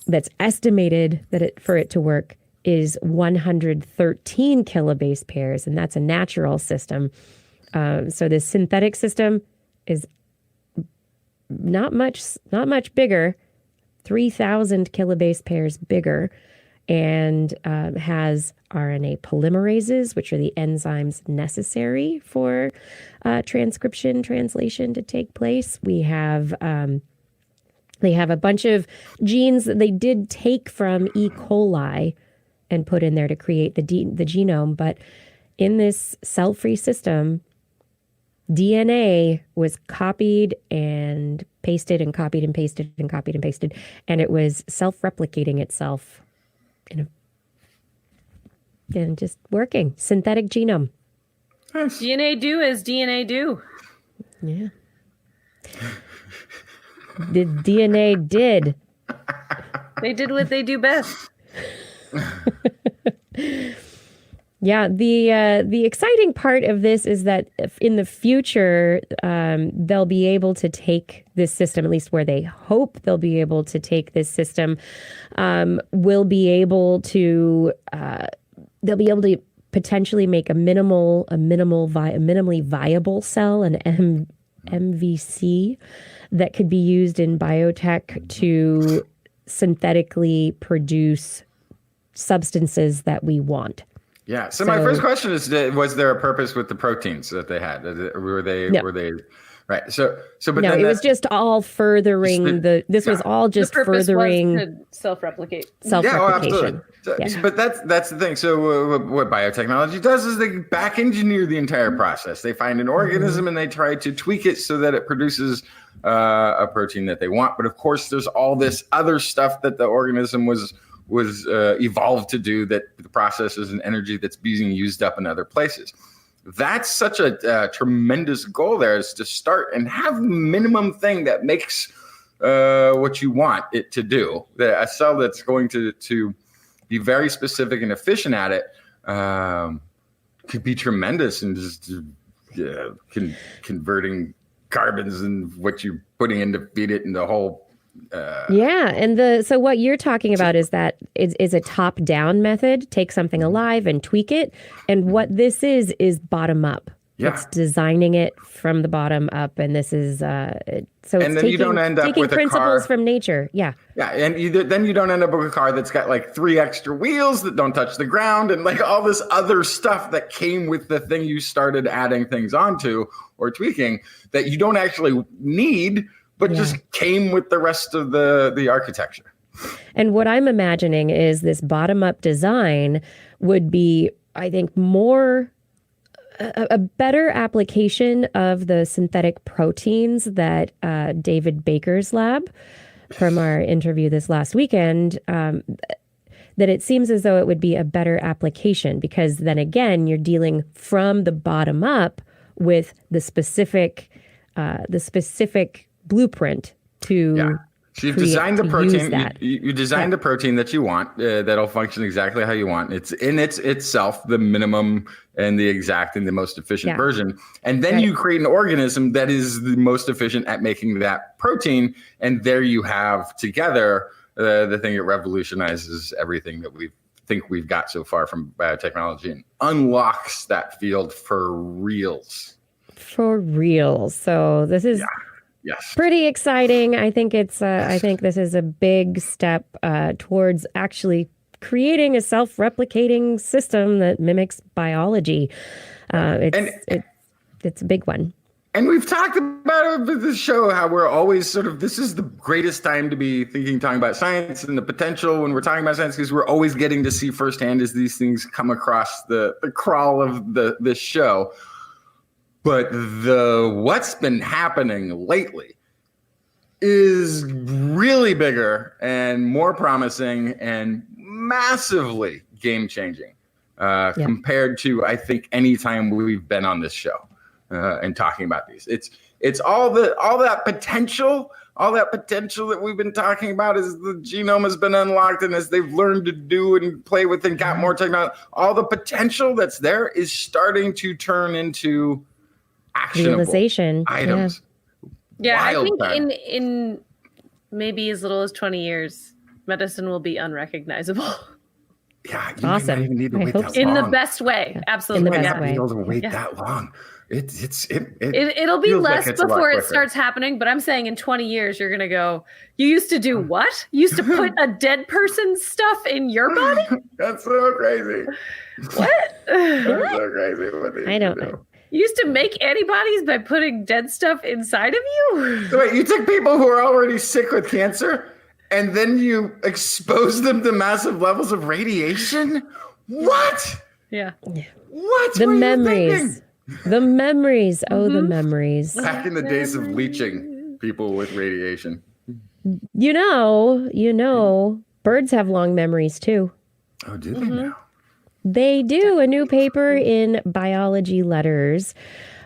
that's estimated for it to work is 113 kilobase pairs, and that's a natural system. So this synthetic system is not much bigger, 3,000 kilobase pairs bigger, and has RNA polymerases, which are the enzymes necessary for transcription, translation to take place. They have a bunch of genes that they did take from E. coli and put in there to create the genome. But in this cell-free system, DNA was copied and pasted and copied and pasted and copied and pasted, and it was self-replicating itself and just working. Synthetic genome. Nice. DNA do as DNA do. Yeah. The DNA did. They did what they do best. Yeah, the exciting part of this is that in the future, they'll be able to take this system, at least where they hope they'll be able to take this system, they'll be able to potentially make a minimally viable cell, an MVC, that could be used in biotech to synthetically produce substances that we want. Yeah. So my first question is: was there a purpose with the proteins that they had? Were they right? But no, it was just all furthering This was all just furthering to self-replicate. Self-replication. Yeah, absolutely. But that's the thing. So what biotechnology does is they back engineer the entire process. They find an organism and they try to tweak it so that it produces a protein that they want. But of course, there's all this other stuff that the organism was evolved to do, that the processes and energy that's being used up in other places. That's such a tremendous goal there, is to start and have the minimum thing that makes what you want it to do. A cell that's going to be very specific and efficient at it could be tremendous in just converting carbons and what you're putting in to feed it and the whole. And so what you're talking about is that is a top-down method. Take something alive and tweak it, and what this is bottom up. Yeah. It's designing it from the bottom up, and this is so it's and then you don't end up taking with principles a car from nature. Yeah, and then you don't end up with a car that's got like 3 extra wheels that don't touch the ground, and like all this other stuff that came with the thing you started adding things onto or tweaking that you don't actually need, but just came with the rest of the architecture. And what I'm imagining is this bottom-up design would be, I think, a better application of the synthetic proteins that David Baker's lab, from our interview this last weekend, that it seems as though it would be a better application, because then again, you're dealing from the bottom up with the specific blueprint to So you've designed the protein. You designed the protein that you want, that'll function exactly how you want. It's in itself the minimum and the exact and the most efficient version. And then you create an organism that is the most efficient at making that protein. And there you have together the thing that revolutionizes everything that we think we've got so far from biotechnology and unlocks that field for reals. For real. So this is pretty exciting. I think I think this is a big step towards actually creating a self-replicating system that mimics biology. It's a big one. And we've talked about it with this show, how we're always this is the greatest time to be talking about science and the potential when we're talking about science, because we're always getting to see firsthand as these things come across the crawl of this show. But what's been happening lately is really bigger and more promising and massively game-changing compared to, I think, any time we've been on this show and talking about these. It's all that potential that we've been talking about as the genome has been unlocked and as they've learned to do and play with and got more technology. All the potential that's there is starting to turn into actionable realization items. I think in maybe as little as 20 years, medicine will be unrecognizable. Yeah, you awesome. Even need to wait that in long. the best way. Absolutely. In the best way. Be able to wait that long. It'll be less before it starts happening, but I'm saying in 20 years, you're going to go, you used to do what? You used to put a dead person's stuff in your body? That's so crazy. What? That's so crazy. I don't know. You used to make antibodies by putting dead stuff inside of you? So wait, you took people who are already sick with cancer and then you expose them to massive levels of radiation? What? Yeah. What? The memories. The memories. Oh, the memories. Back in the days of leeching people with radiation. You know, birds have long memories too. Oh, do they now? They do. A new paper in Biology Letters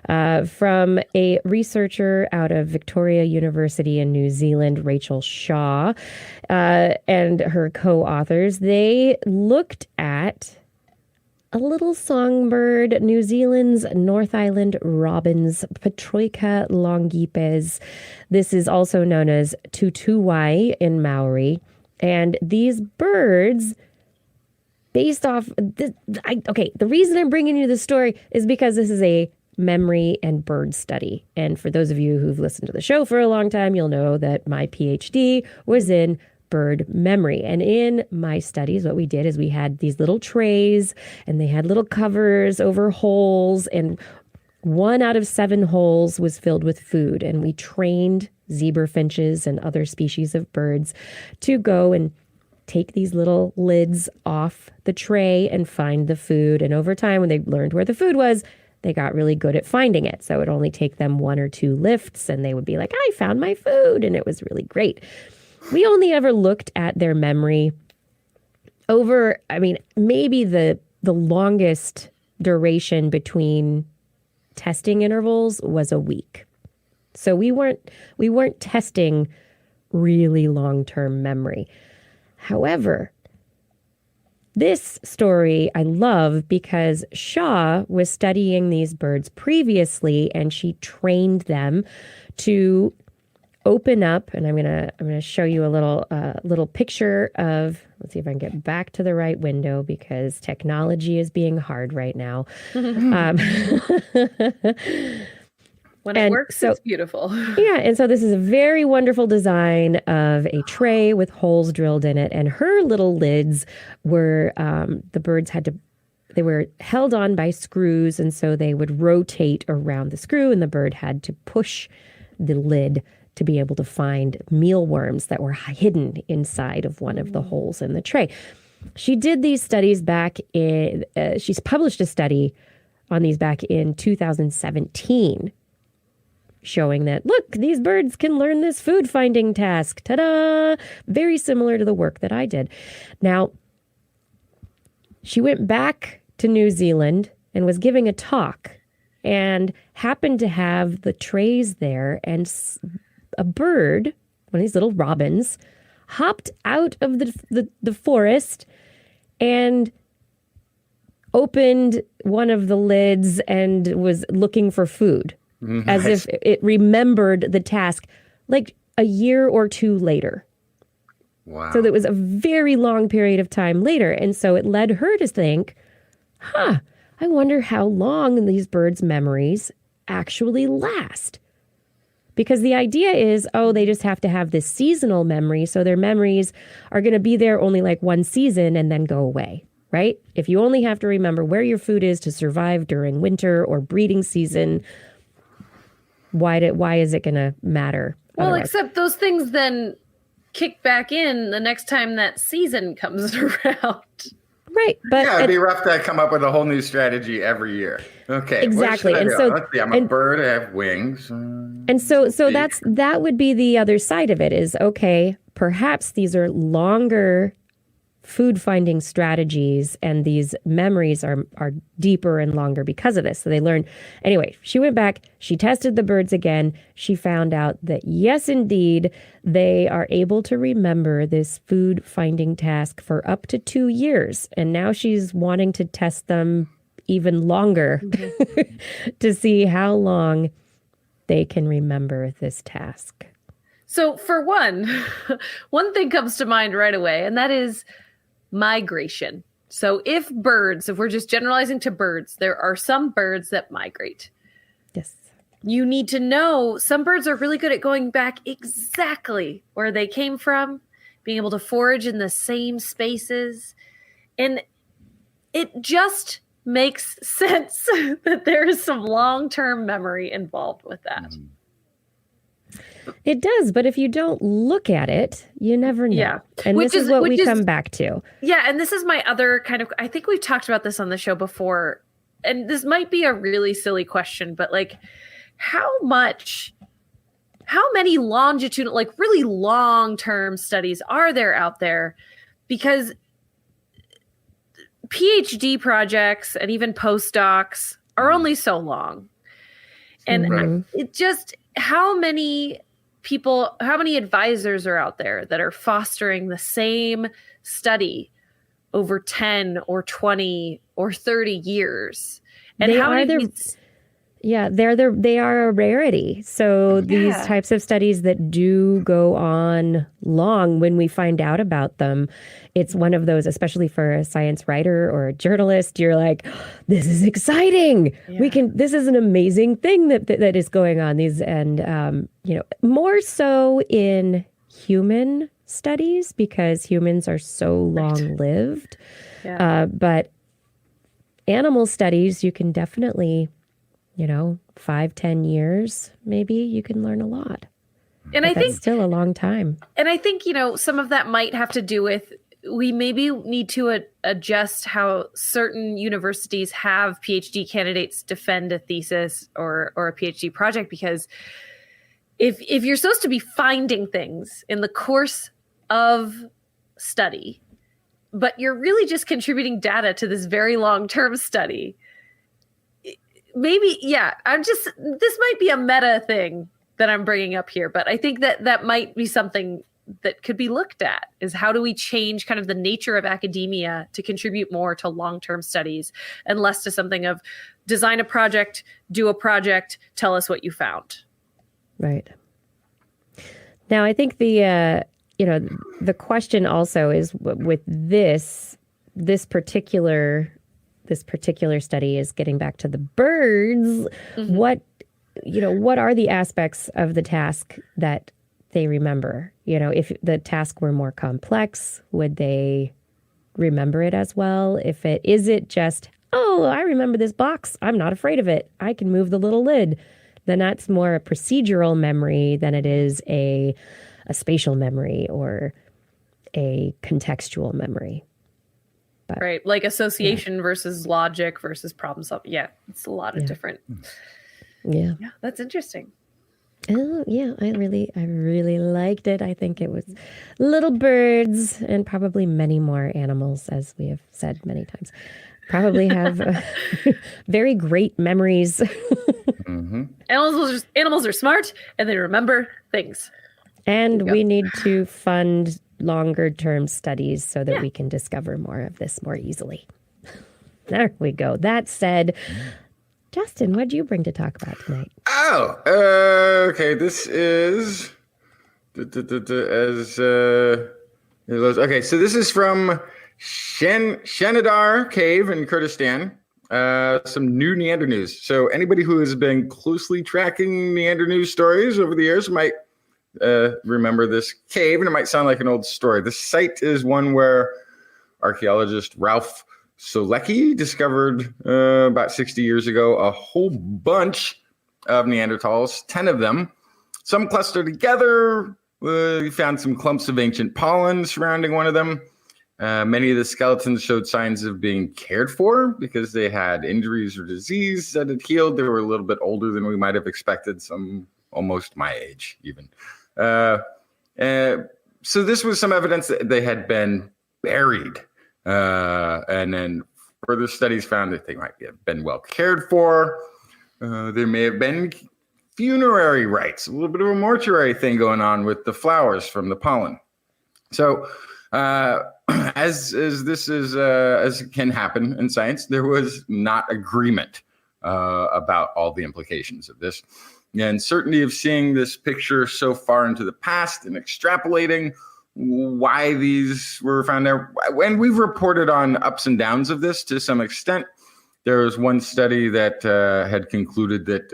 from a researcher out of Victoria University in New Zealand, Rachel Shaw, and her co-authors. They looked at a little songbird, New Zealand's North Island robins, Patroika longipes. This is also known as tutuwai in Maori. And these birds based off this, the reason I'm bringing you this story is because this is a memory and bird study. And for those of you who've listened to the show for a long time, you'll know that my PhD was in bird memory. And in my studies, what we did is we had these little trays and they had little covers over holes, and 1 out of 7 holes was filled with food. And we trained zebra finches and other species of birds to go and take these little lids off the tray and find the food. And over time, when they learned where the food was, they got really good at finding it. So it would only take them 1 or 2 lifts and they would be like, I found my food. And it was really great. We only ever looked at their memory over, maybe the longest duration between testing intervals was a week. So we weren't testing really long-term memory. However, this story I love because Shaw was studying these birds previously, and she trained them to open up. And I'm gonna show you a little picture of. Let's see if I can get back to the right window because technology is being hard right now. When it works, it's beautiful. Yeah, and so this is a very wonderful design of a tray with holes drilled in it, and her little lids were the birds they were held on by screws, and so they would rotate around the screw, and the bird had to push the lid to be able to find mealworms that were hidden inside of one of the holes in the tray. She did these studies back in. She's published a study on these back in 2017. Showing that, look, these birds can learn this food finding task. Ta-da! Very similar to the work that I did. Now, she went back to New Zealand and was giving a talk and happened to have the trays there, and a bird, one of these little robins, hopped out of the forest and opened one of the lids and was looking for food. As if it remembered the task like a year or 2 later. Wow. So that was a very long period of time later. And so it led her to think, I wonder how long these birds' memories actually last. Because the idea is, they just have to have this seasonal memory. So their memories are going to be there only like 1 season and then go away, right? If you only have to remember where your food is to survive during winter or breeding season, why is it going to matter? Well, otherwise? Except those things then kick back in the next time that season comes around. Right. But it'd be rough to come up with a whole new strategy every year. Okay. Exactly. And so let's see, I'm a bird, I have wings. And so that would be the other side of it is, okay, perhaps these are longer food finding strategies and these memories are deeper and longer because of this. So they learn. Anyway, she went back, she tested the birds again. She found out that yes, indeed, they are able to remember this food finding task for up to 2 years. And now she's wanting to test them even longer to see how long they can remember this task. So for one thing comes to mind right away, and that is migration. So if we're just generalizing to birds, there are some birds that migrate. Yes. You need to know some birds are really good at going back exactly where they came from, being able to forage in the same spaces. And it just makes sense that there is some long-term memory involved with that. It does, but if you don't look at it, you never know. Yeah. And this is what we come back to. Yeah, and this is my other kind of, I think we've talked about this on the show before, and this might be a really silly question, but like how many longitudinal, like really long-term studies are there out there? Because PhD projects and even postdocs are only so long. And it just, how many advisors are out there that are fostering the same study over 10 or 20 or 30 years? And Yeah, they are a rarity. So these types of studies that do go on long, when we find out about them, it's one of those, especially for a science writer or a journalist, you're like, this is exciting. This is an amazing thing that is going on. More so in human studies because humans are so long lived. But animal studies, you can definitely, 5-10 years, maybe you can learn a lot. And but I think that's still a long time. And I think, some of that might have to do with, we maybe need to adjust how certain universities have PhD candidates defend a thesis or a PhD project, because if you're supposed to be finding things in the course of study, but you're really just contributing data to this very long-term study, maybe, this might be a meta thing that I'm bringing up here, but I think that might be something that could be looked at, is how do we change kind of the nature of academia to contribute more to long-term studies and less to something of design a project, do a project, tell us what you found. Right. Now, I think the question also is with this particular study is getting back to the birds. What are the aspects of the task that they remember? If the task were more complex, would they remember it as well? Is it just, oh, I remember this box, I'm not afraid of it, I can move the little lid, then that's more a procedural memory than it is a spatial memory or a contextual memory. But, right, like association versus logic versus problem solving. Yeah, it's a lot of different. Yeah, that's interesting. Oh yeah, I really liked it. I think it was little birds and probably many more animals, as we have said many times. Probably have very great memories. Animals are smart and they remember things. And we need to fund longer term studies so that we can discover more of this more easily. There we go. That said, Justin, what did you bring to talk about tonight? Okay. This is okay. So this is from Shenadar Cave in Kurdistan. Some new Neander news. So anybody who has been closely tracking Neander news stories over the years might remember this cave, and it might sound like an old story. The site is one where archaeologist Ralph Solecki discovered about 60 years ago a whole bunch of Neanderthals, 10 of them. Some clustered together. We found some clumps of ancient pollen surrounding one of them. Many of the skeletons showed signs of being cared for because they had injuries or disease that had healed. They were a little bit older than we might have expected, some almost my age even. So this was some evidence that they had been buried. And then further studies found that they might have been well cared for. There may have been funerary rites, a little bit of a mortuary thing going on with the flowers from the pollen. So as can happen in science, there was not agreement about all the implications of this. The uncertainty of seeing this picture so far into the past and extrapolating why these were found there. And we've reported on ups and downs of this to some extent. There was one study that had concluded that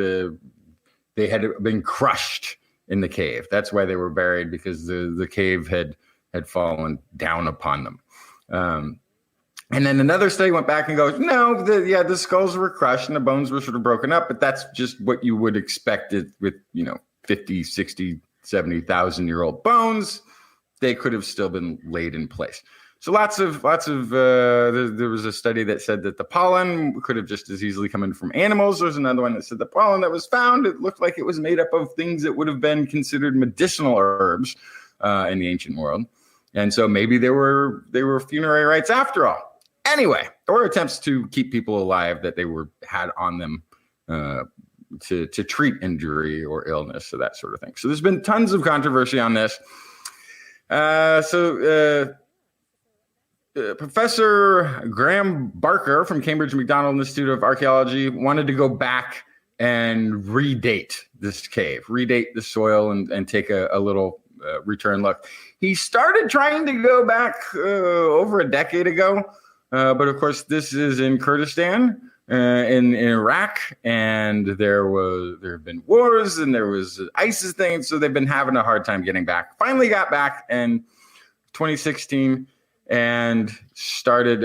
they had been crushed in the cave. That's why they were buried, because the cave had fallen down upon them. And then another study went back and goes, no, the skulls were crushed and the bones were sort of broken up, but that's just what you would expect it with, 50, 60, 70,000-year-old bones. They could have still been laid in place. So lots of there was a study that said that the pollen could have just as easily come in from animals. There's another one that said the pollen that was found, it looked like it was made up of things that would have been considered medicinal herbs in the ancient world. And so maybe they were funerary rites after all. Anyway, or attempts to keep people alive that they had on them to treat injury or illness, so that sort of thing. So there's been tons of controversy on this. Professor Graham Barker from Cambridge Macdonald Institute of Archaeology wanted to go back and redate this cave, redate the soil, and take a little return look. He started trying to go back over a decade ago, but of course this is in Kurdistan, in Iraq, and there have been wars, and there was ISIS thing, so they've been having a hard time getting back. Finally got back in 2016 and started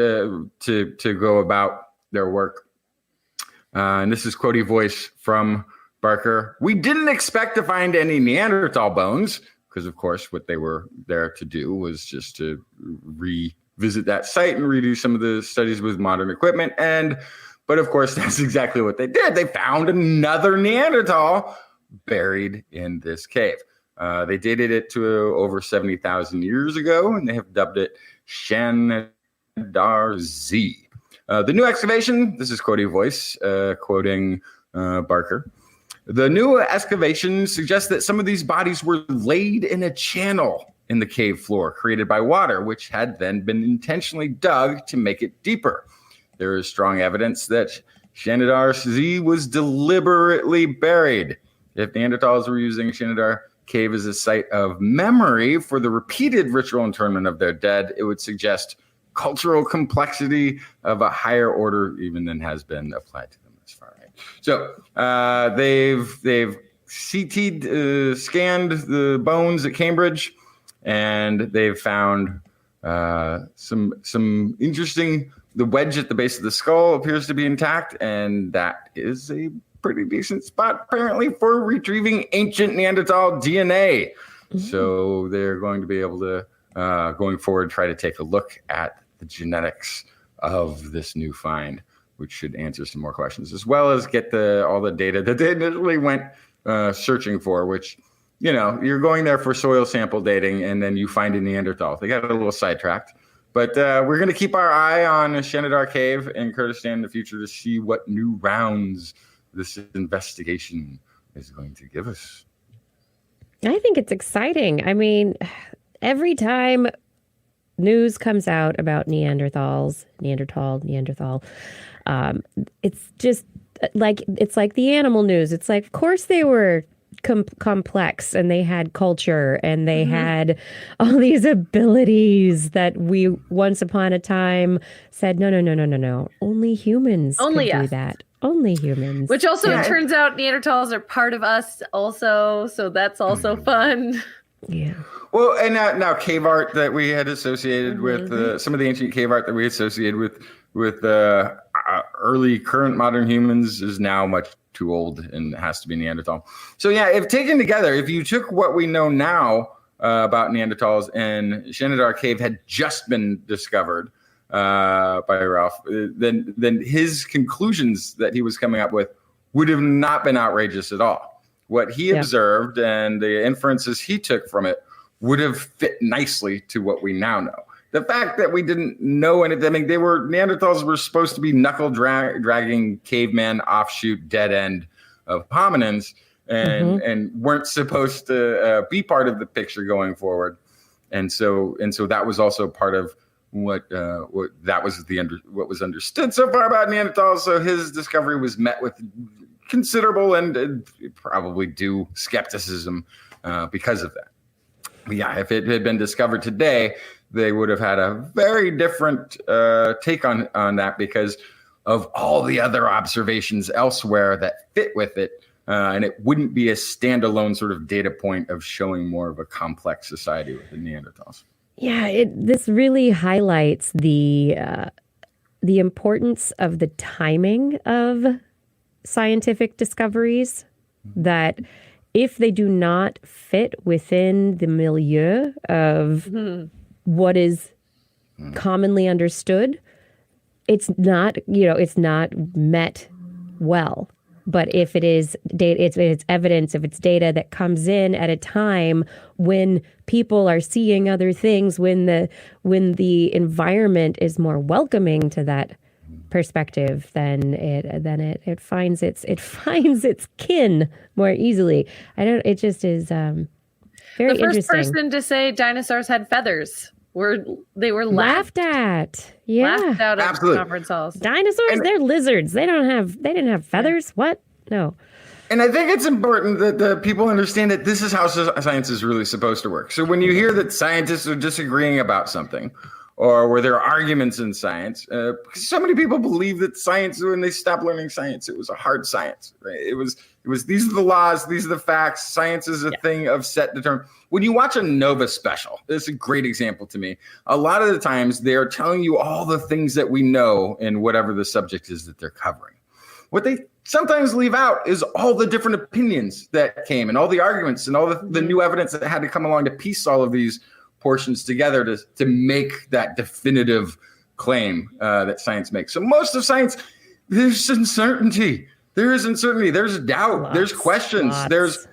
to go about their work. And this is quotey voice from Barker. "We didn't expect to find any Neanderthal bones," because of course what they were there to do was just to revisit that site and redo some of the studies with modern equipment. But of course that's exactly what they did. They found another Neanderthal buried in this cave. They dated it to over 70,000 years ago, and they have dubbed it Shanidar Z. The new excavation, this is quotey voice, quoting Barker. "The new excavation suggests that some of these bodies were laid in a channel in the cave floor created by water, which had then been intentionally dug to make it deeper. There is strong evidence that Shanidar Z was deliberately buried. If Neanderthals were using Shanidar Cave as a site of memory for the repeated ritual interment of their dead, it would suggest cultural complexity of a higher order even than has been applied to them thus far." Right? So they've CT'd, scanned the bones at Cambridge, and they've found some interesting. The wedge at the base of the skull appears to be intact, and that is a pretty decent spot apparently for retrieving ancient Neanderthal DNA. Mm-hmm. So they're going to be able to, going forward, try to take a look at the genetics of this new find, which should answer some more questions, as well as get all the data that they initially went searching for, which, you're going there for soil sample dating, and then you find a Neanderthal. They got a little sidetracked. But we're going to keep our eye on Shanidar Cave in Kurdistan in the future to see what new rounds this investigation is going to give us. I think it's exciting. I mean, every time news comes out about Neanderthal, it's just it's like the animal news. It's like, of course they were complex, and they had culture, and they had all these abilities that we once upon a time said, no. Only humans can do that. Only humans. Which also, it turns out Neanderthals are part of us also. So that's also fun. Yeah. Well, and now cave art that we had associated with some of the ancient cave art that we associated with early current modern humans is now much too old and has to be Neanderthal. So yeah, if taken together, if you took what we know now about Neanderthals and Shanidar Cave had just been discovered by Ralph, then his conclusions that he was coming up with would have not been outrageous at all. What he observed and the inferences he took from it would have fit nicely to what we now know. The fact that we didn't know anything, I mean, Neanderthals were supposed to be knuckle dragging caveman offshoot dead end of hominins, and weren't supposed to be part of the picture going forward. And so that was also part of what was understood so far about Neanderthals. So his discovery was met with considerable and probably due skepticism because of that. But yeah, if it had been discovered today, they would have had a very different take on that because of all the other observations elsewhere that fit with it. And it wouldn't be a standalone sort of data point of showing more of a complex society with the Neanderthals. Yeah, this really highlights the importance of the timing of scientific discoveries, that if they do not fit within the milieu of what is commonly understood, it's not met well. But if it is data, it's evidence, if it's data that comes in at a time when people are seeing other things, when the environment is more welcoming to that perspective, then it finds its kin more easily. It just is very interesting. The first person to say dinosaurs had feathers they were laughed at. Yeah. Laughed out of Absolutely. conference halls. Dinosaurs, they're lizards. They didn't have feathers. What? No. And I think it's important that the people understand that this is how science is really supposed to work. So when you hear that scientists are disagreeing about something, or where there are arguments in science, so many people believe that science, when they stopped learning science, it was a hard science. Right? It was these are the laws, these are the facts. Science is a thing of set determined. When you watch a Nova special, this is a great example to me. A lot of the times they are telling you all the things that we know in whatever the subject is that they're covering. What they sometimes leave out is all the different opinions that came and all the arguments and all the new evidence that had to come along to piece all of these portions together to make that definitive claim that science makes. So most of science, there's uncertainty. There is uncertainty. There's doubt. There's questions. There's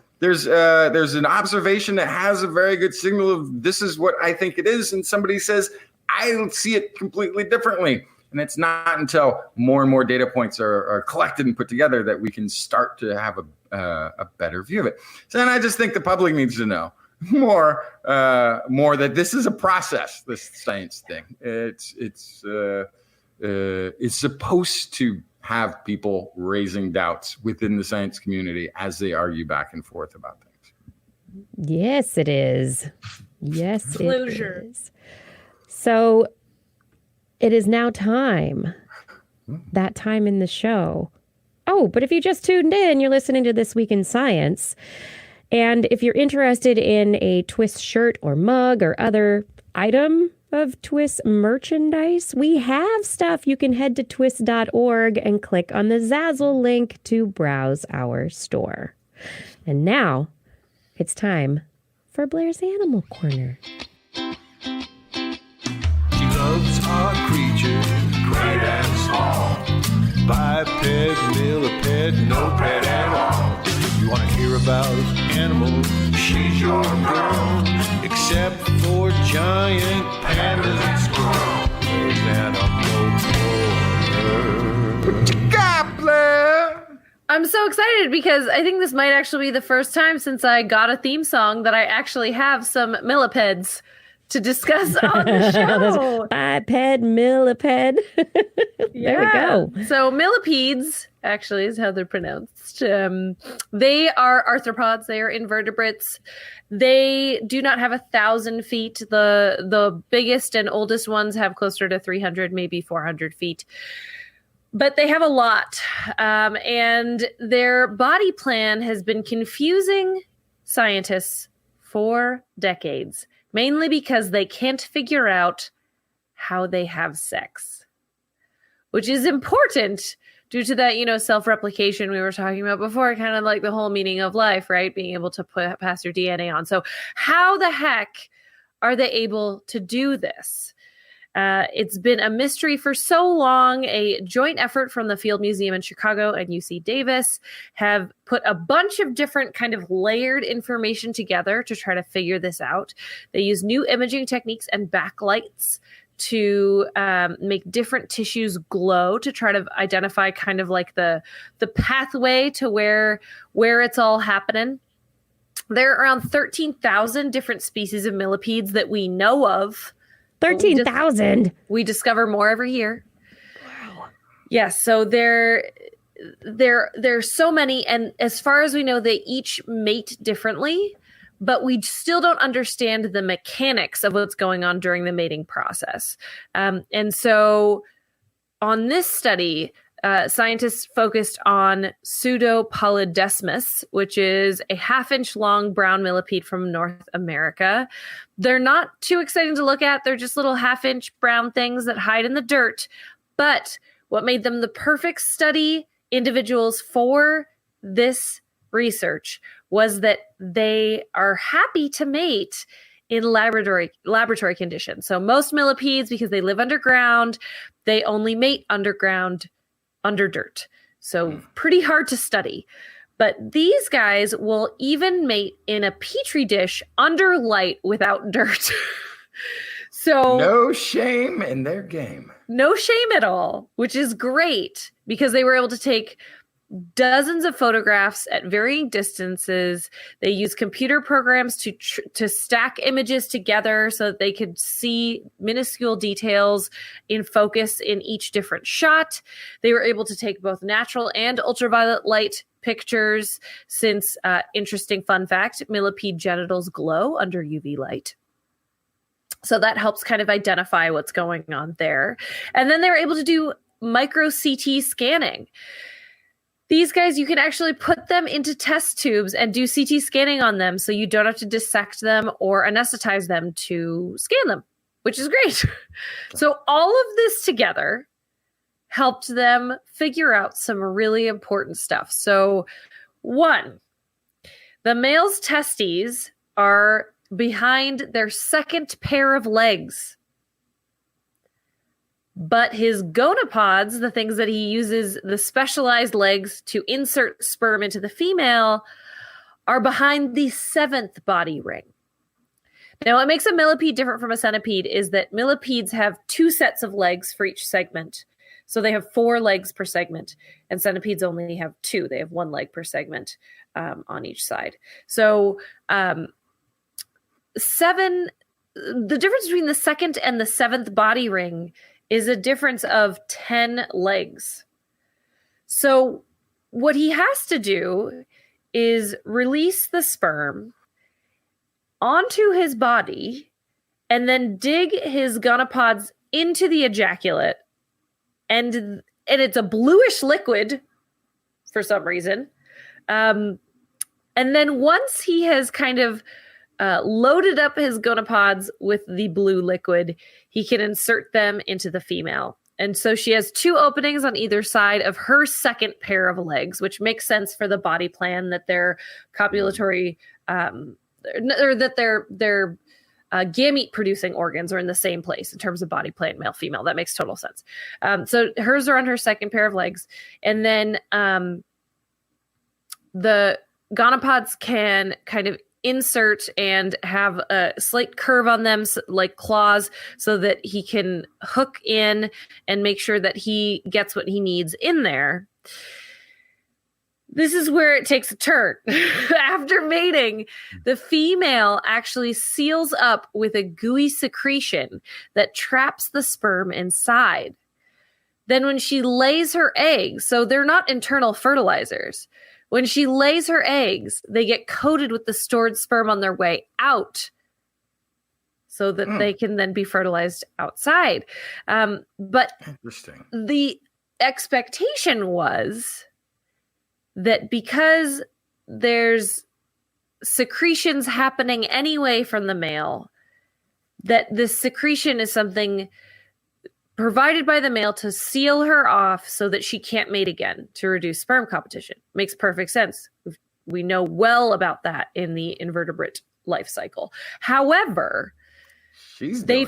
an observation that has a very good signal of this is what I think it is, and somebody says I see it completely differently. And it's not until more and more data points are collected and put together that we can start to have a better view of it. So then I just think the public needs to know more that this is a process, this science thing. It's supposed to have people raising doubts within the science community as they argue back and forth about things. Yes, it is. Yes, Closure. it is. So it is now time. That time in the show. Oh, but if you just tuned in, you're listening to This Week in Science. And if you're interested in a TWIS shirt or mug or other item of TWIS merchandise, we have stuff. You can head to twis.org and click on the Zazzle link to browse our store. And now it's time for Blair's Animal Corner. She loves our creatures, great and small. Biped, millipede, no pet at all. You want to hear about animals? She's your girl. Except for giant pandas and squirrels. There's Animal Corner. What you got, Blair? I'm so excited because I think this might actually be the first time since I got a theme song that I actually have some millipedes to discuss on the show. Biped, millipede. There we go. So millipedes, actually, is how they're pronounced. They are arthropods. They are invertebrates. They do not have 1,000 feet. The biggest and oldest ones have closer to 300, maybe 400 feet. But they have a lot. And their body plan has been confusing scientists for decades. Mainly because they can't figure out how they have sex, which is important due to that, self-replication we were talking about before, kind of like the whole meaning of life, right? Being able to pass your DNA on. So how the heck are they able to do this? It's been a mystery for so long. A joint effort from the Field Museum in Chicago and UC Davis have put a bunch of different kind of layered information together to try to figure this out. They use new imaging techniques and backlights to make different tissues glow to try to identify kind of like the pathway to where it's all happening. There are around 13,000 different species of millipedes that we know of. 13,000. We discover more every year. Wow. Yes, so there's so many, and as far as we know, they each mate differently, but we still don't understand the mechanics of what's going on during the mating process. And so on this study, scientists focused on Pseudopolydesmus, which is a half-inch long brown millipede from North America. They're not too exciting to look at. They're just little half-inch brown things that hide in the dirt. But what made them the perfect study individuals for this research was that they are happy to mate in laboratory conditions. So most millipedes, because they live underground, they only mate underground under dirt. So pretty hard to study. But these guys will even mate in a petri dish under light without dirt. So no shame in their game. No shame at all, which is great because they were able to take dozens of photographs at varying distances. They use computer programs to stack images together so that they could see minuscule details in focus in each different shot. They were able to take both natural and ultraviolet light pictures since, interesting fun fact, millipede genitals glow under UV light. So that helps kind of identify what's going on there. And then they were able to do micro CT scanning. These guys, you can actually put them into test tubes and do CT scanning on them so you don't have to dissect them or anesthetize them to scan them, which is great. So all of this together helped them figure out some really important stuff. So 1, the male's testes are behind their second pair of legs. But his gonapods, the things that he uses the specialized legs to insert sperm into the female, are behind the 7th body ring. Now, what makes a millipede different from a centipede is that millipedes have 2 sets of legs for each segment. So they have 4 legs per segment, and centipedes only have 2. They have 1 leg per segment on each side. So the difference between the 2nd and the 7th body ring is a difference of 10 legs. So what he has to do is release the sperm onto his body and then dig his gonapods into the ejaculate. And it's a bluish liquid for some reason. And then once he has kind of loaded up his gonapods with the blue liquid, he can insert them into the female. And so she has 2 openings on either side of her second pair of legs, which makes sense for the body plan that their copulatory, or that their gamete producing organs are in the same place in terms of body plan, male, female. That makes total sense. So hers are on her second pair of legs. And then the gonapods can kind of insert and have a slight curve on them, like claws, so that he can hook in and make sure that he gets what he needs in there. This is where it takes a turn. After mating, the female actually seals up with a gooey secretion that traps the sperm inside. Then when she lays her eggs, so they're not internal fertilizers, when she lays her eggs, they get coated with the stored sperm on their way out so that they can then be fertilized outside. But Interesting. The expectation was that because there's secretions happening anyway from the male, that this secretion is something provided by the male to seal her off so that she can't mate again, to reduce sperm competition. Makes perfect sense. We know well about that in the invertebrate life cycle. However, they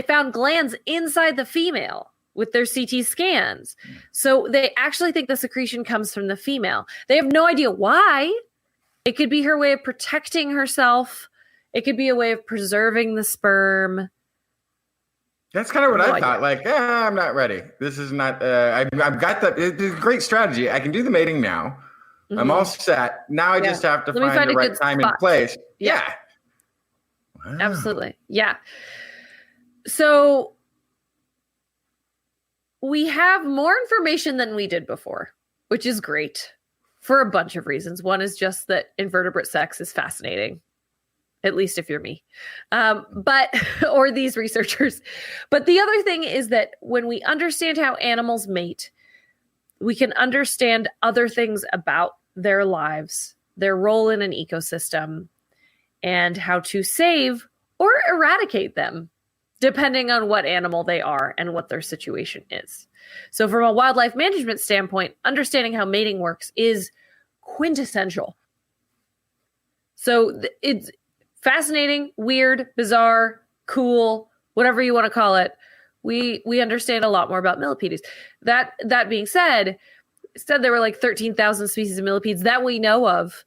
found glands inside the female with their CT scans. So they actually think the secretion comes from the female. They have no idea why. It could be her way of protecting herself. It could be a way of preserving the sperm. That's kind of what I thought. Like, I'm not ready. This is not. I've got that. It's a great strategy. I can do the mating now. Mm-hmm. I'm all set. Now I just have to find the right time and place. Yeah. Wow. Absolutely. Yeah. So we have more information than we did before, which is great for a bunch of reasons. One is just that invertebrate sex is fascinating. At least if you're me, or these researchers. But the other thing is that when we understand how animals mate, we can understand other things about their lives, their role in an ecosystem, and how to save or eradicate them, depending on what animal they are and what their situation is. So from a wildlife management standpoint, understanding how mating works is quintessential. So it's fascinating, weird, bizarre, cool, whatever you want to call it. We understand a lot more about millipedes. That being said, there were like 13,000 species of millipedes that we know of.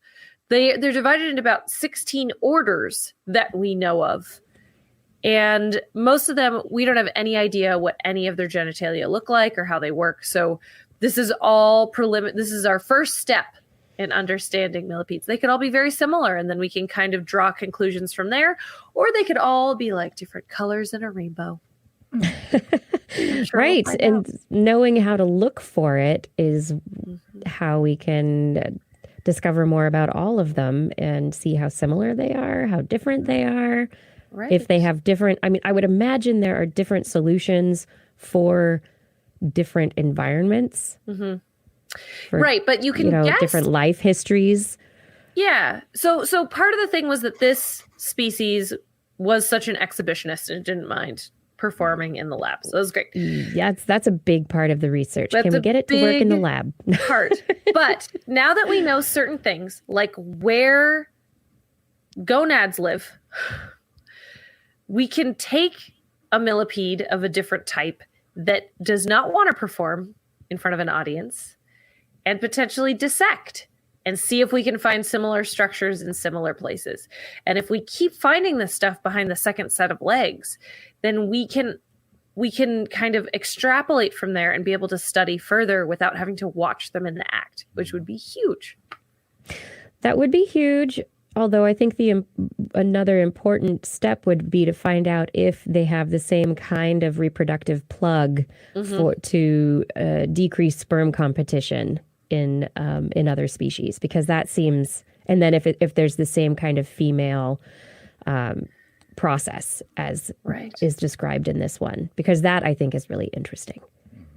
They're divided into about 16 orders that we know of. And most of them, we don't have any idea what any of their genitalia look like or how they work. So this is all this is our first step in understanding millipedes. They could all be very similar, and then we can kind of draw conclusions from there, or they could all be like different colors in a rainbow. Right. And knowing how to look for it is how we can discover more about all of them and see how similar they are, how different they are. Right. If they have different, I mean, I would imagine there are different solutions for different environments. For, right. But you can guess different life histories. Yeah. So part of the thing was that this species was such an exhibitionist and didn't mind performing in the lab. So it was great. Yeah, that's a big part of the research. Can we get it to work in the lab? Part. But now that we know certain things, like where gonads live, we can take a millipede of a different type that does not want to perform in front of an audience and potentially dissect and see if we can find similar structures in similar places. And if we keep finding this stuff behind the second set of legs, then we can kind of extrapolate from there and be able to study further without having to watch them in the act, which would be huge. That would be huge. Although I think another important step would be to find out if they have the same kind of reproductive plug to decrease sperm competition in other species, because that seems, and then if there's the same kind of female process as is described in this one, because that I think is really interesting.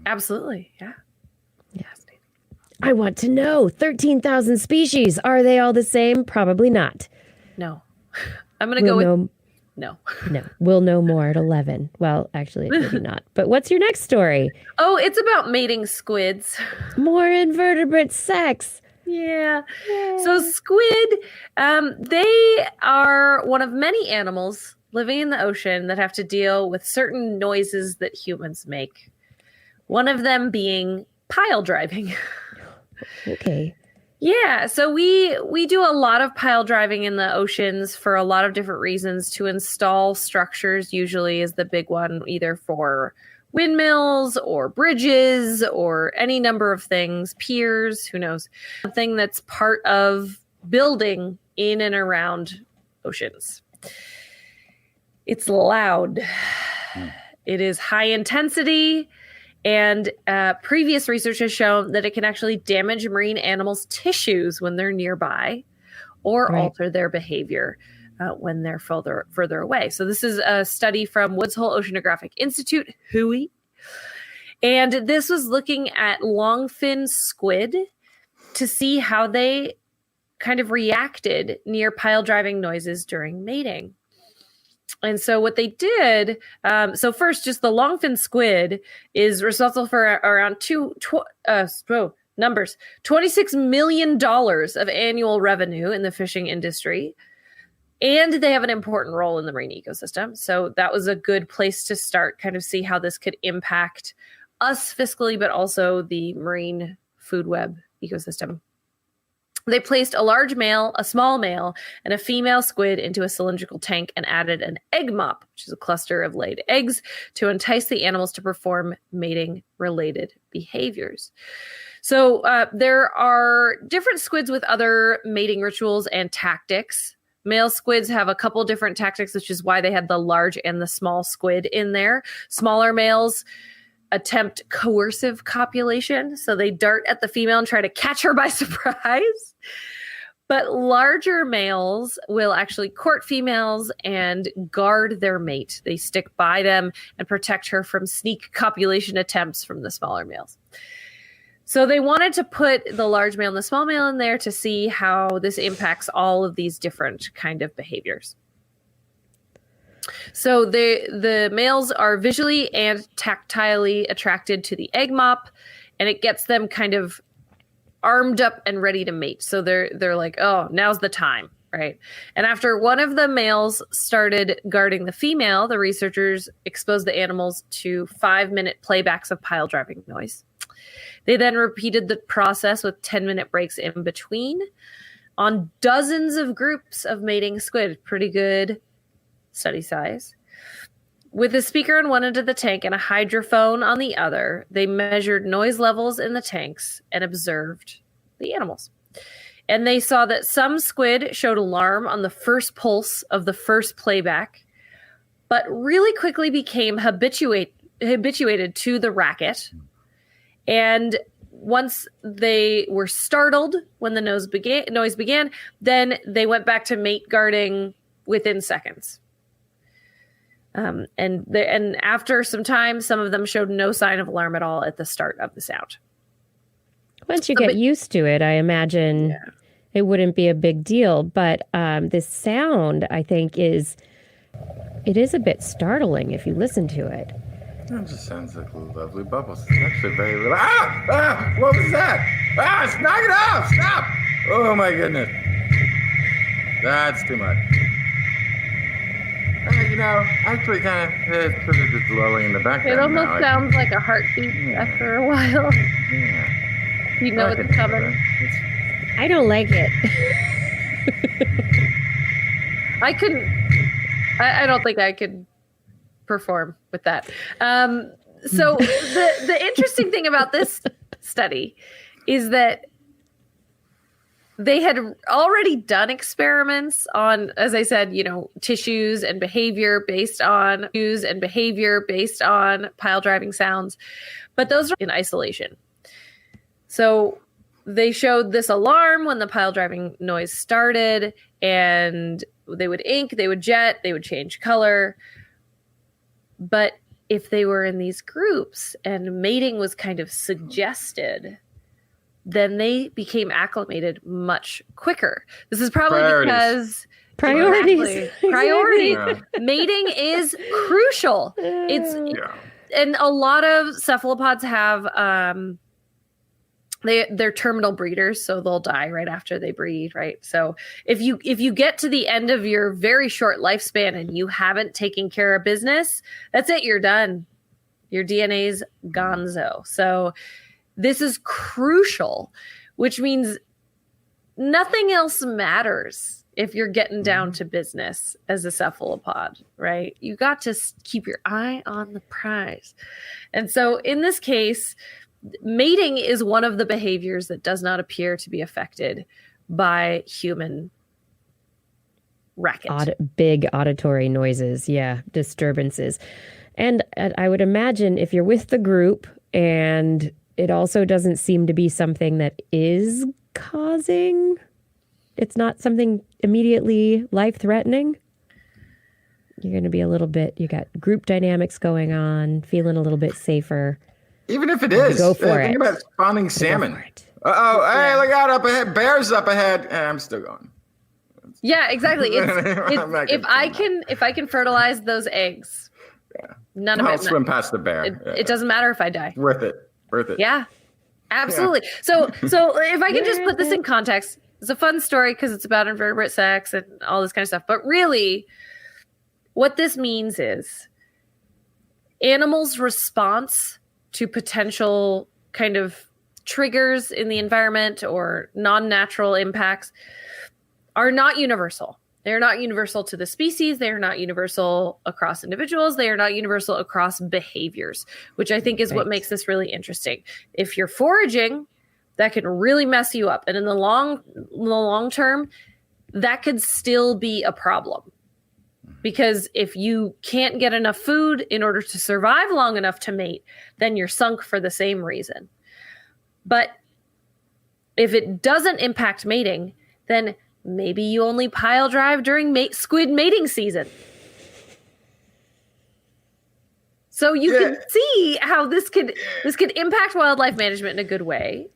Absolutely, yeah. I want to know 13,000 species. Are they all the same? Probably not. No. I'm going to go with no. No. We'll know more at 11. Well, actually, maybe not. But what's your next story? Oh, it's about mating squids. More invertebrate sex. Yeah. So squid, they are one of many animals living in the ocean that have to deal with certain noises that humans make. One of them being pile driving. Okay. Yeah, so we do a lot of pile driving in the oceans for a lot of different reasons. To install structures usually is the big one, either for windmills or bridges or any number of things, piers, who knows. Something that's part of building in and around oceans. It's loud. It is high intensity. And previous research has shown that it can actually damage marine animals' tissues when they're nearby or alter their behavior when they're further away. So this is a study from Woods Hole Oceanographic Institute, WHOI. And this was looking at longfin squid to see how they kind of reacted near pile driving noises during mating. And so what they did, so first, just the longfin squid is responsible for around $26 million of annual revenue in the fishing industry. And they have an important role in the marine ecosystem. So that was a good place to start, kind of see how this could impact us fiscally, but also the marine food web ecosystem. They placed a large male, a small male, and a female squid into a cylindrical tank and added an egg mop, which is a cluster of laid eggs, to entice the animals to perform mating-related behaviors. So there are different squids with other mating rituals and tactics. Male squids have a couple different tactics, which is why they had the large and the small squid in there. Smaller males attempt coercive copulation. So they dart at the female and try to catch her by surprise. But larger males will actually court females and guard their mate. They stick by them and protect her from sneak copulation attempts from the smaller males. So they wanted to put the large male and the small male in there to see how this impacts all of these different kind of behaviors. So the males are visually and tactilely attracted to the egg mop, and it gets them kind of armed up and ready to mate. So they're like, oh, now's the time, right? And after one of the males started guarding the female, the researchers exposed the animals to 5-minute playbacks of pile driving noise. They then repeated the process with 10-minute breaks in between on dozens of groups of mating squid. Pretty good study size. With a speaker on one end of the tank and a hydrophone on the other, they measured noise levels in the tanks and observed the animals. And they saw that some squid showed alarm on the first pulse of the first playback, but really quickly became habituated to the racket. And once they were startled when the noise began, then they went back to mate guarding within seconds. And after some time, some of them showed no sign of alarm at all at the start of the sound. Once you get used to it, I imagine it wouldn't be a big deal. But this sound, I think, is a bit startling if you listen to it. It just sounds like lovely bubbles. It's actually very little. What was that? Knock it off! Stop! Oh my goodness. That's too much. Actually kind of just lulling in the background. It almost sounds like a heartbeat after a while. Yeah. You know it's coming. I don't like it. I couldn't. I don't think I could perform with that. So the interesting thing about this study is that they had already done experiments on, as I said, tissues and behavior based on pile driving sounds, but those are in isolation. So they showed this alarm when the pile driving noise started, and they would ink, they would jet, they would change color. But if they were in these groups and mating was kind of suggested, then they became acclimated much quicker. This is probably because priorities. Exactly. Priority. Yeah. Mating is crucial. And a lot of cephalopods have they're terminal breeders, so they'll die right after they breed, right? So if you get to the end of your very short lifespan and you haven't taken care of business, that's it, you're done. Your DNA's gonzo. So this is crucial, which means nothing else matters if you're getting down to business as a cephalopod, right? You got to keep your eye on the prize. And so in this case, mating is one of the behaviors that does not appear to be affected by human racket. Big auditory noises, disturbances. And I would imagine if you're with the group and it also doesn't seem to be something that is causing, it's not something immediately life-threatening, you're going to be you got group dynamics going on, feeling a little bit safer. Even if it is, go for it. Think about spawning salmon. Hey, look out up ahead! Bears up ahead. I'm still going. Yeah, exactly. If I can fertilize those eggs, none of it. I'll swim past the bear. It doesn't matter if I die. Worth it. Yeah, absolutely. Yeah. So if I can just put this in context, it's a fun story because it's about invertebrate sex and all this kind of stuff. But really, what this means is animals' response to potential kind of triggers in the environment or non-natural impacts are not universal. They're not universal to the species. They are not universal across individuals. They are not universal across behaviors, which I think is what makes this really interesting. If you're foraging, that can really mess you up. And in the long term, that could still be a problem. Because if you can't get enough food in order to survive long enough to mate, then you're sunk for the same reason. But if it doesn't impact mating, then maybe you only pile drive during squid mating season. So you can see how this could impact wildlife management in a good way.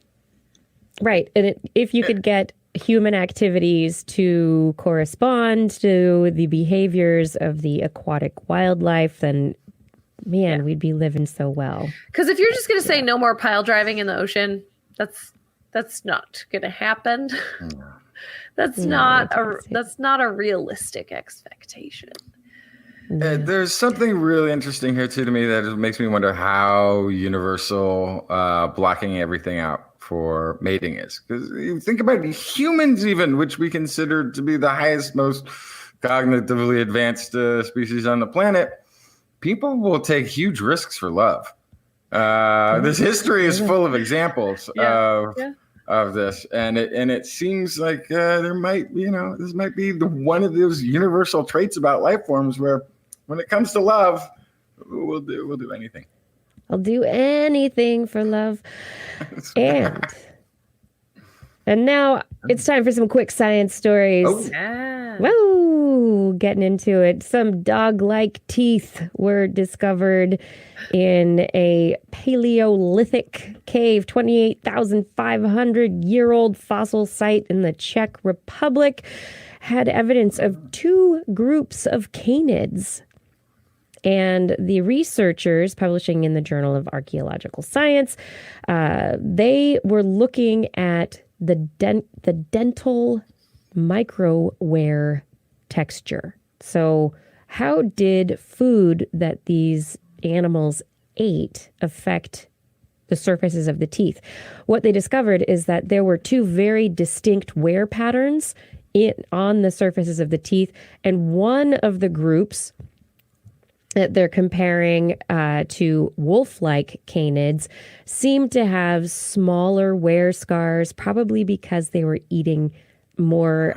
Right. And if you could get human activities to correspond to the behaviors of the aquatic wildlife, then we'd be living so well. Because if you're just going to say no more pile driving in the ocean, that's not going to happen. That's not a realistic expectation. There's something really interesting here too to me that makes me wonder how universal blocking everything out for mating is. Because you think about humans even, which we consider to be the highest, most cognitively advanced species on the planet, people will take huge risks for love. This history is full of examples of this, and it seems like there might, this might be one of those universal traits about life forms where, when it comes to love, we'll do anything. I'll do anything for love. And now it's time for some quick science stories. Oh. Yeah. Whoa, getting into it. Some dog-like teeth were discovered in a Paleolithic cave, 28,500-year-old fossil site in the Czech Republic. Had evidence of 2 groups of canids. And the researchers publishing in the Journal of Archaeological Science, they were looking at the dental microwear texture. So how did food that these animals ate affect the surfaces of the teeth? What they discovered is that there were 2 very distinct wear patterns on the surfaces of the teeth, and one of the groups that they're comparing to wolf-like canids seem to have smaller wear scars, probably because they were eating more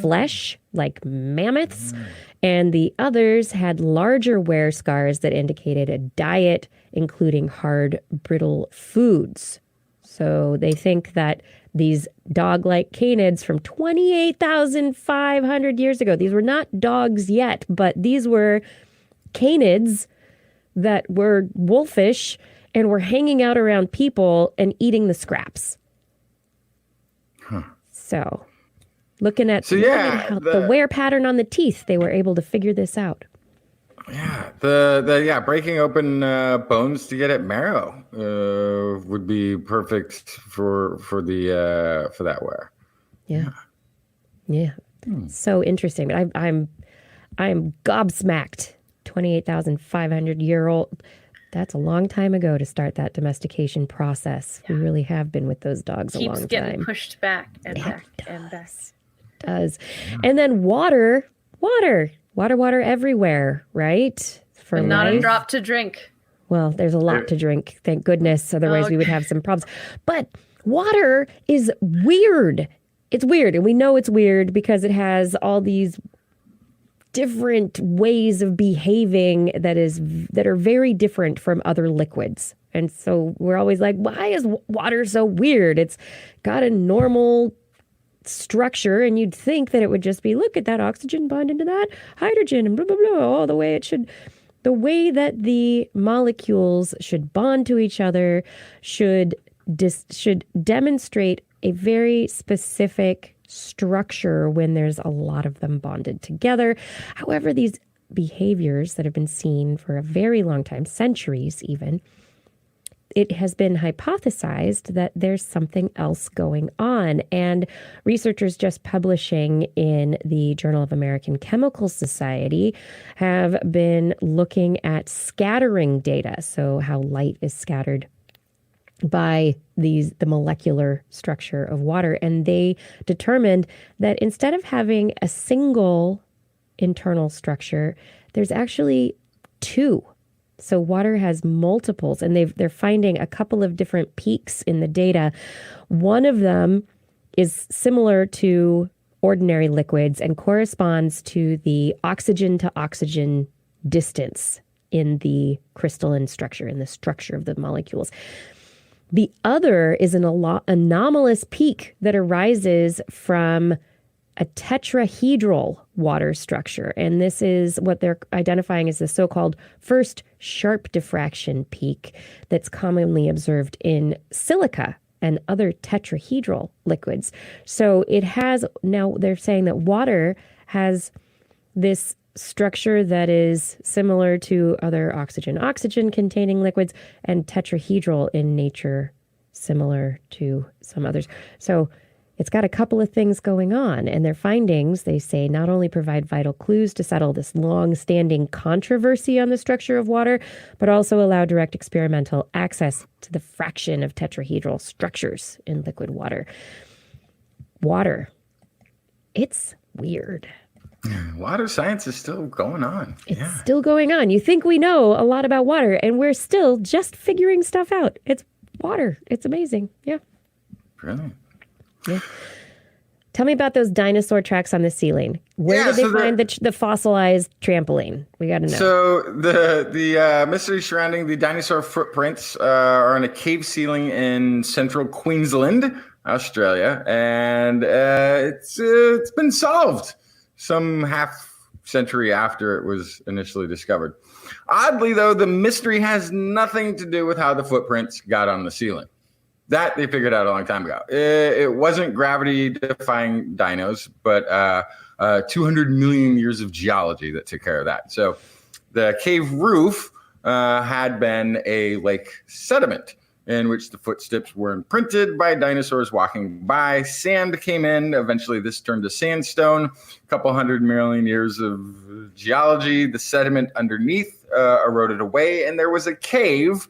flesh, like mammoths, and the others had larger wear scars that indicated a diet including hard, brittle foods. So they think that these dog-like canids from 28,500 years ago, these were not dogs yet, but these were canids that were wolfish and were hanging out around people and eating the scraps. So looking at the wear pattern on the teeth, they were able to figure this out. Yeah, the breaking open bones to get at marrow would be perfect for that wear. Yeah. So interesting. But I'm gobsmacked. 28,500-year-old. That's a long time ago to start that domestication process. We really have been with those dogs a long time. Keeps getting pushed back and back and back. It does. And then water everywhere, right? For Not life. a drop to drink. Well, there's a lot to drink, thank goodness. Otherwise, we would have some problems. But water is weird. It's weird. And we know it's weird because it has all these different ways of behaving that are very different from other liquids. And so we're always like, why is water so weird? It's got a normal structure, and you'd think that it would just be, look at that oxygen bond into that hydrogen and blah, blah, blah, all the way it should. The way that the molecules should bond to each other should demonstrate a very specific structure when there's a lot of them bonded together. However, these behaviors that have been seen for a very long time, centuries even, it has been hypothesized that there's something else going on. And researchers just publishing in the Journal of American Chemical Society have been looking at scattering data, so how light is scattered by the molecular structure of water. And they determined that instead of having a single internal structure, there's actually 2. So water has multiples, and they're finding a couple of different peaks in the data. One of them is similar to ordinary liquids and corresponds to the oxygen to oxygen distance in the crystalline structure, in the structure of the molecules. The other is an anomalous peak that arises from a tetrahedral water structure. And this is what they're identifying as the so-called first sharp diffraction peak that's commonly observed in silica and other tetrahedral liquids. So it has, now they're saying that water has this structure that is similar to other oxygen containing liquids, and tetrahedral in nature, similar to some others. So it's got a couple of things going on, and their findings, they say, not only provide vital clues to settle this long-standing controversy on the structure of water, but also allow direct experimental access to the fraction of tetrahedral structures in liquid water. Water, it's weird. Water science is still going on. It's still going on. You think we know a lot about water, and we're still just figuring stuff out. It's water. It's amazing. Yeah. Brilliant. Yeah. Tell me about those dinosaur tracks on the ceiling. Where did they find the fossilized trampoline? We got to know. So the mystery surrounding the dinosaur footprints are on a cave ceiling in central Queensland, Australia, and it's been solved some half century after it was initially discovered. Oddly, though, the mystery has nothing to do with how the footprints got on the ceiling. That they figured out a long time ago. It wasn't gravity-defying dinos, but 200 million years of geology that took care of that. So the cave roof had been a lake sediment in which the footsteps were imprinted by dinosaurs walking by. Sand came in. Eventually, this turned to sandstone. A couple 100 million years of geology. The sediment underneath eroded away, and there was a cave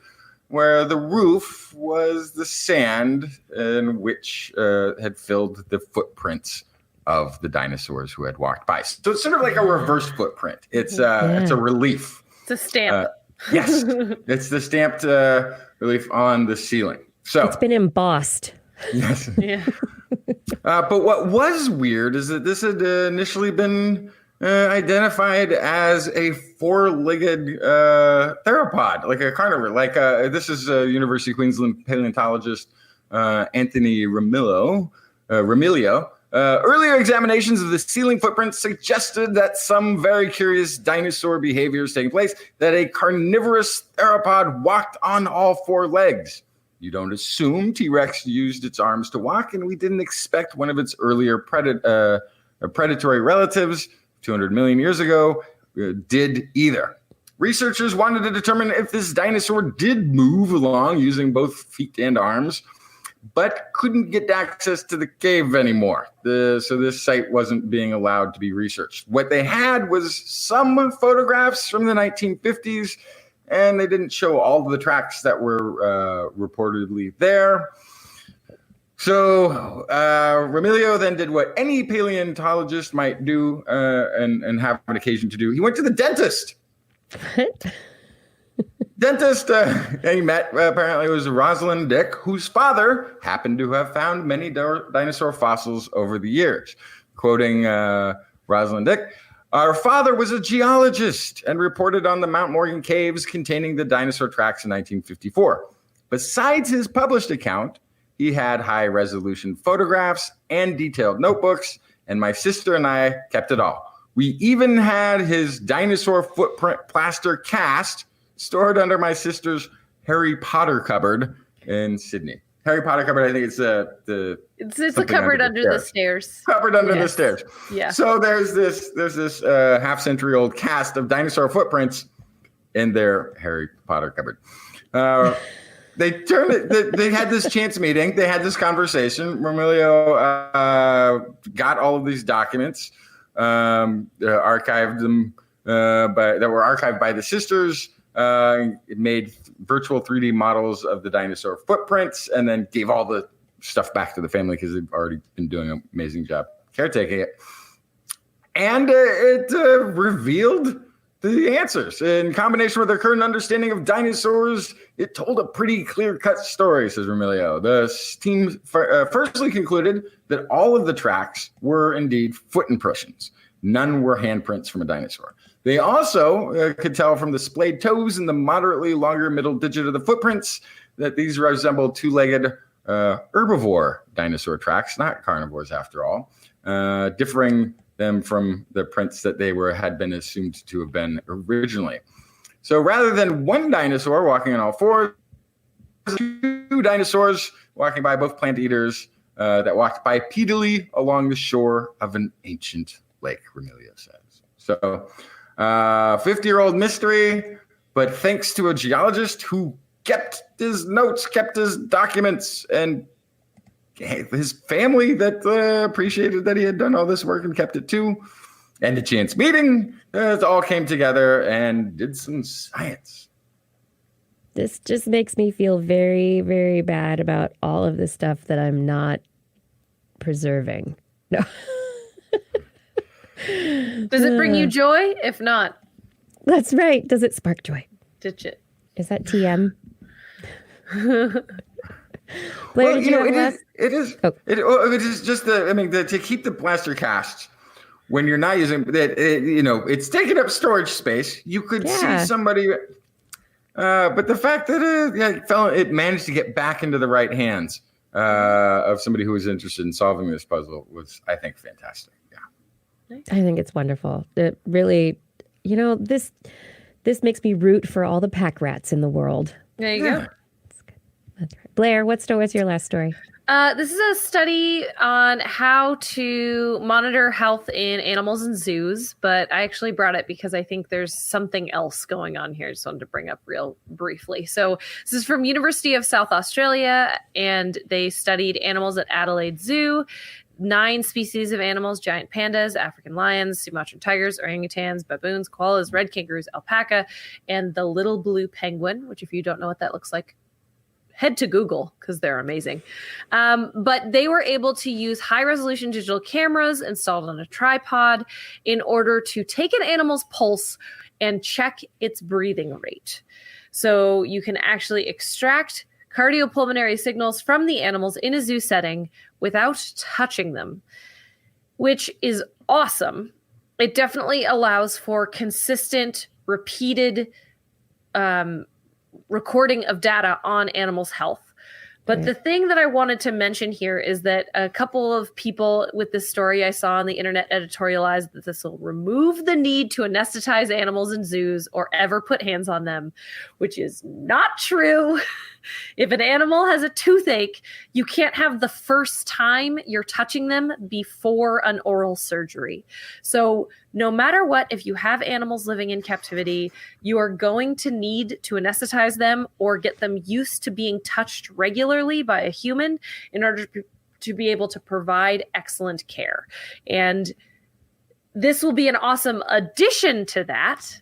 where the roof was the sand in which had filled the footprints of the dinosaurs who had walked by. So it's sort of like a reverse footprint. It's a relief. It's a stamp. Yes, it's the stamped relief on the ceiling. So it's been embossed. Yes. Yeah. But what was weird is that this had initially been identified as a four-legged theropod, like a carnivore. This is University of Queensland paleontologist Anthony Ramilio. Earlier examinations of the ceiling footprints suggested that some very curious dinosaur behavior is taking place, that a carnivorous theropod walked on all four legs. You don't assume T-Rex used its arms to walk, and we didn't expect one of its earlier predatory relatives 200 million years ago did either. Researchers wanted to determine if this dinosaur did move along using both feet and arms, but couldn't get access to the cave anymore. So this site wasn't being allowed to be researched. What they had was some photographs from the 1950s, and they didn't show all of the tracks that were reportedly there. So Ramilio then did what any paleontologist might do and have an occasion to do. He went to the dentist. What? Dentist he met apparently was Rosalind Dick, whose father happened to have found many dinosaur fossils over the years. Quoting Rosalind Dick, "Our father was a geologist and reported on the Mount Morgan caves containing the dinosaur tracks in 1954. Besides his published account, he had high-resolution photographs and detailed notebooks, and my sister and I kept it all. We even had his dinosaur footprint plaster cast stored under my sister's Harry Potter cupboard in Sydney." Harry Potter cupboard, I think it's it's a cupboard under the stairs. Cupboard under the stairs. Yeah. So there's this half-century-old cast of dinosaur footprints in their Harry Potter cupboard. They turned it. They had this chance meeting. They had this conversation. Ramilio got all of these documents, archived them, that were archived by the sisters. It made virtual 3D models of the dinosaur footprints, and then gave all the stuff back to the family because they've already been doing an amazing job caretaking it. And it revealed the answers. In combination with their current understanding of dinosaurs, it told a pretty clear-cut story, says Ramilio. The team firstly concluded that all of the tracks were indeed foot impressions. None were handprints from a dinosaur. They also could tell from the splayed toes and the moderately longer middle digit of the footprints that these resemble two-legged herbivore dinosaur tracks, not carnivores after all, differing them from the prints that they had been assumed to have been originally. So rather than one dinosaur walking on all fours, two dinosaurs walking by, both plant eaters, that walked bipedally along the shore of an ancient lake, Ramilio says. So 50-year-old mystery, but thanks to a geologist who kept his notes, kept his documents, and his family that appreciated that he had done all this work and kept it too, and a chance meeting, it all came together and did some science. This just makes me feel very, very bad about all of the stuff that I'm not preserving. No. Does it bring you joy? If not, That's right. Does it spark joy? ditch it. Is that TM? Blair, did you have last? It is. Oh. It is just to keep the blaster cast when you're not using that. It's taking up storage space. You could see somebody, but the fact that it managed to get back into the right hands of somebody who was interested in solving this puzzle was, I think, fantastic. Yeah, I think it's wonderful. It really, this makes me root for all the pack rats in the world. There you go. That's right. Blair, was your last story? This is a study on how to monitor health in animals in zoos, but I actually brought it because I think there's something else going on here. I just wanted to bring up real briefly. So this is from University of South Australia, and they studied animals at Adelaide Zoo. 9 species of animals: giant pandas, African lions, Sumatran tigers, orangutans, baboons, koalas, red kangaroos, alpaca, and the little blue penguin, which if you don't know what that looks like, head to Google because they're amazing. But they were able to use high-resolution digital cameras installed on a tripod in order to take an animal's pulse and check its breathing rate. So you can actually extract cardiopulmonary signals from the animals in a zoo setting without touching them, which is awesome. It definitely allows for consistent, repeated recording of data on animals' health. But the thing that I wanted to mention here is that a couple of people with this story I saw on the internet editorialized that this will remove the need to anesthetize animals in zoos or ever put hands on them, which is not true. If an animal has a toothache, you can't have the first time you're touching them before an oral surgery. So no matter what, if you have animals living in captivity, you are going to need to anesthetize them or get them used to being touched regularly by a human in order to be able to provide excellent care. And this will be an awesome addition to that,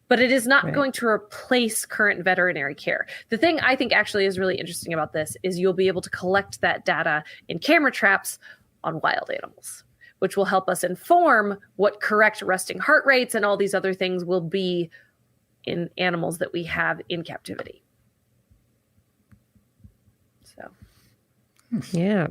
but it is not going to replace current veterinary care. The thing I think actually is really interesting about this is you'll be able to collect that data in camera traps on wild animals, which will help us inform what correct resting heart rates and all these other things will be in animals that we have in captivity. So, yeah.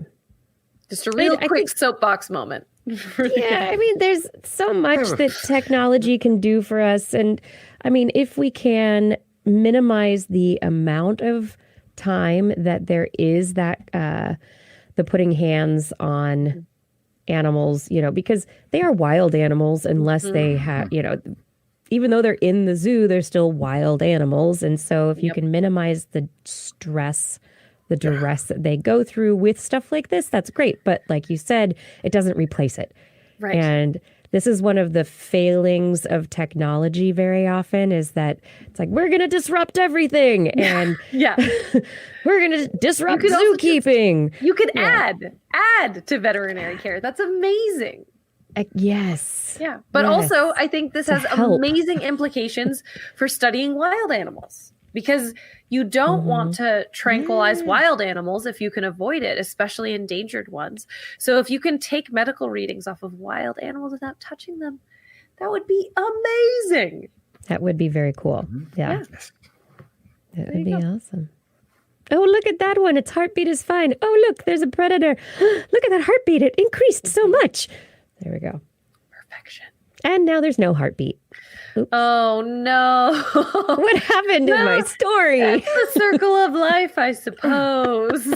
Just a real quick soapbox moment. Yeah, I mean, there's so much that technology can do for us. And I mean, if we can minimize the amount of time that there is that the putting hands on animals, because they are wild animals unless they have, even though they're in the zoo, they're still wild animals. And so if you can minimize the stress, the duress that they go through with stuff like this, that's great. But like you said, it doesn't replace it. Right. And this is one of the failings of technology very often is that it's like, we're going to disrupt everything. And we're going to disrupt zookeeping. You could add to veterinary care. That's amazing. Yes. Yeah. But also, I think this has amazing implications for studying wild animals. Because you don't want to tranquilize wild animals if you can avoid it, especially endangered ones. So if you can take medical readings off of wild animals without touching them, that would be amazing. That would be very cool. Yeah. That would be awesome. Oh, look at that one. Its heartbeat is fine. Oh, look, there's a predator. Look at that heartbeat. It increased so much. There we go. Perfection. And now there's no heartbeat. Oops. Oh, no. What happened in my story? That's the circle of life, I suppose.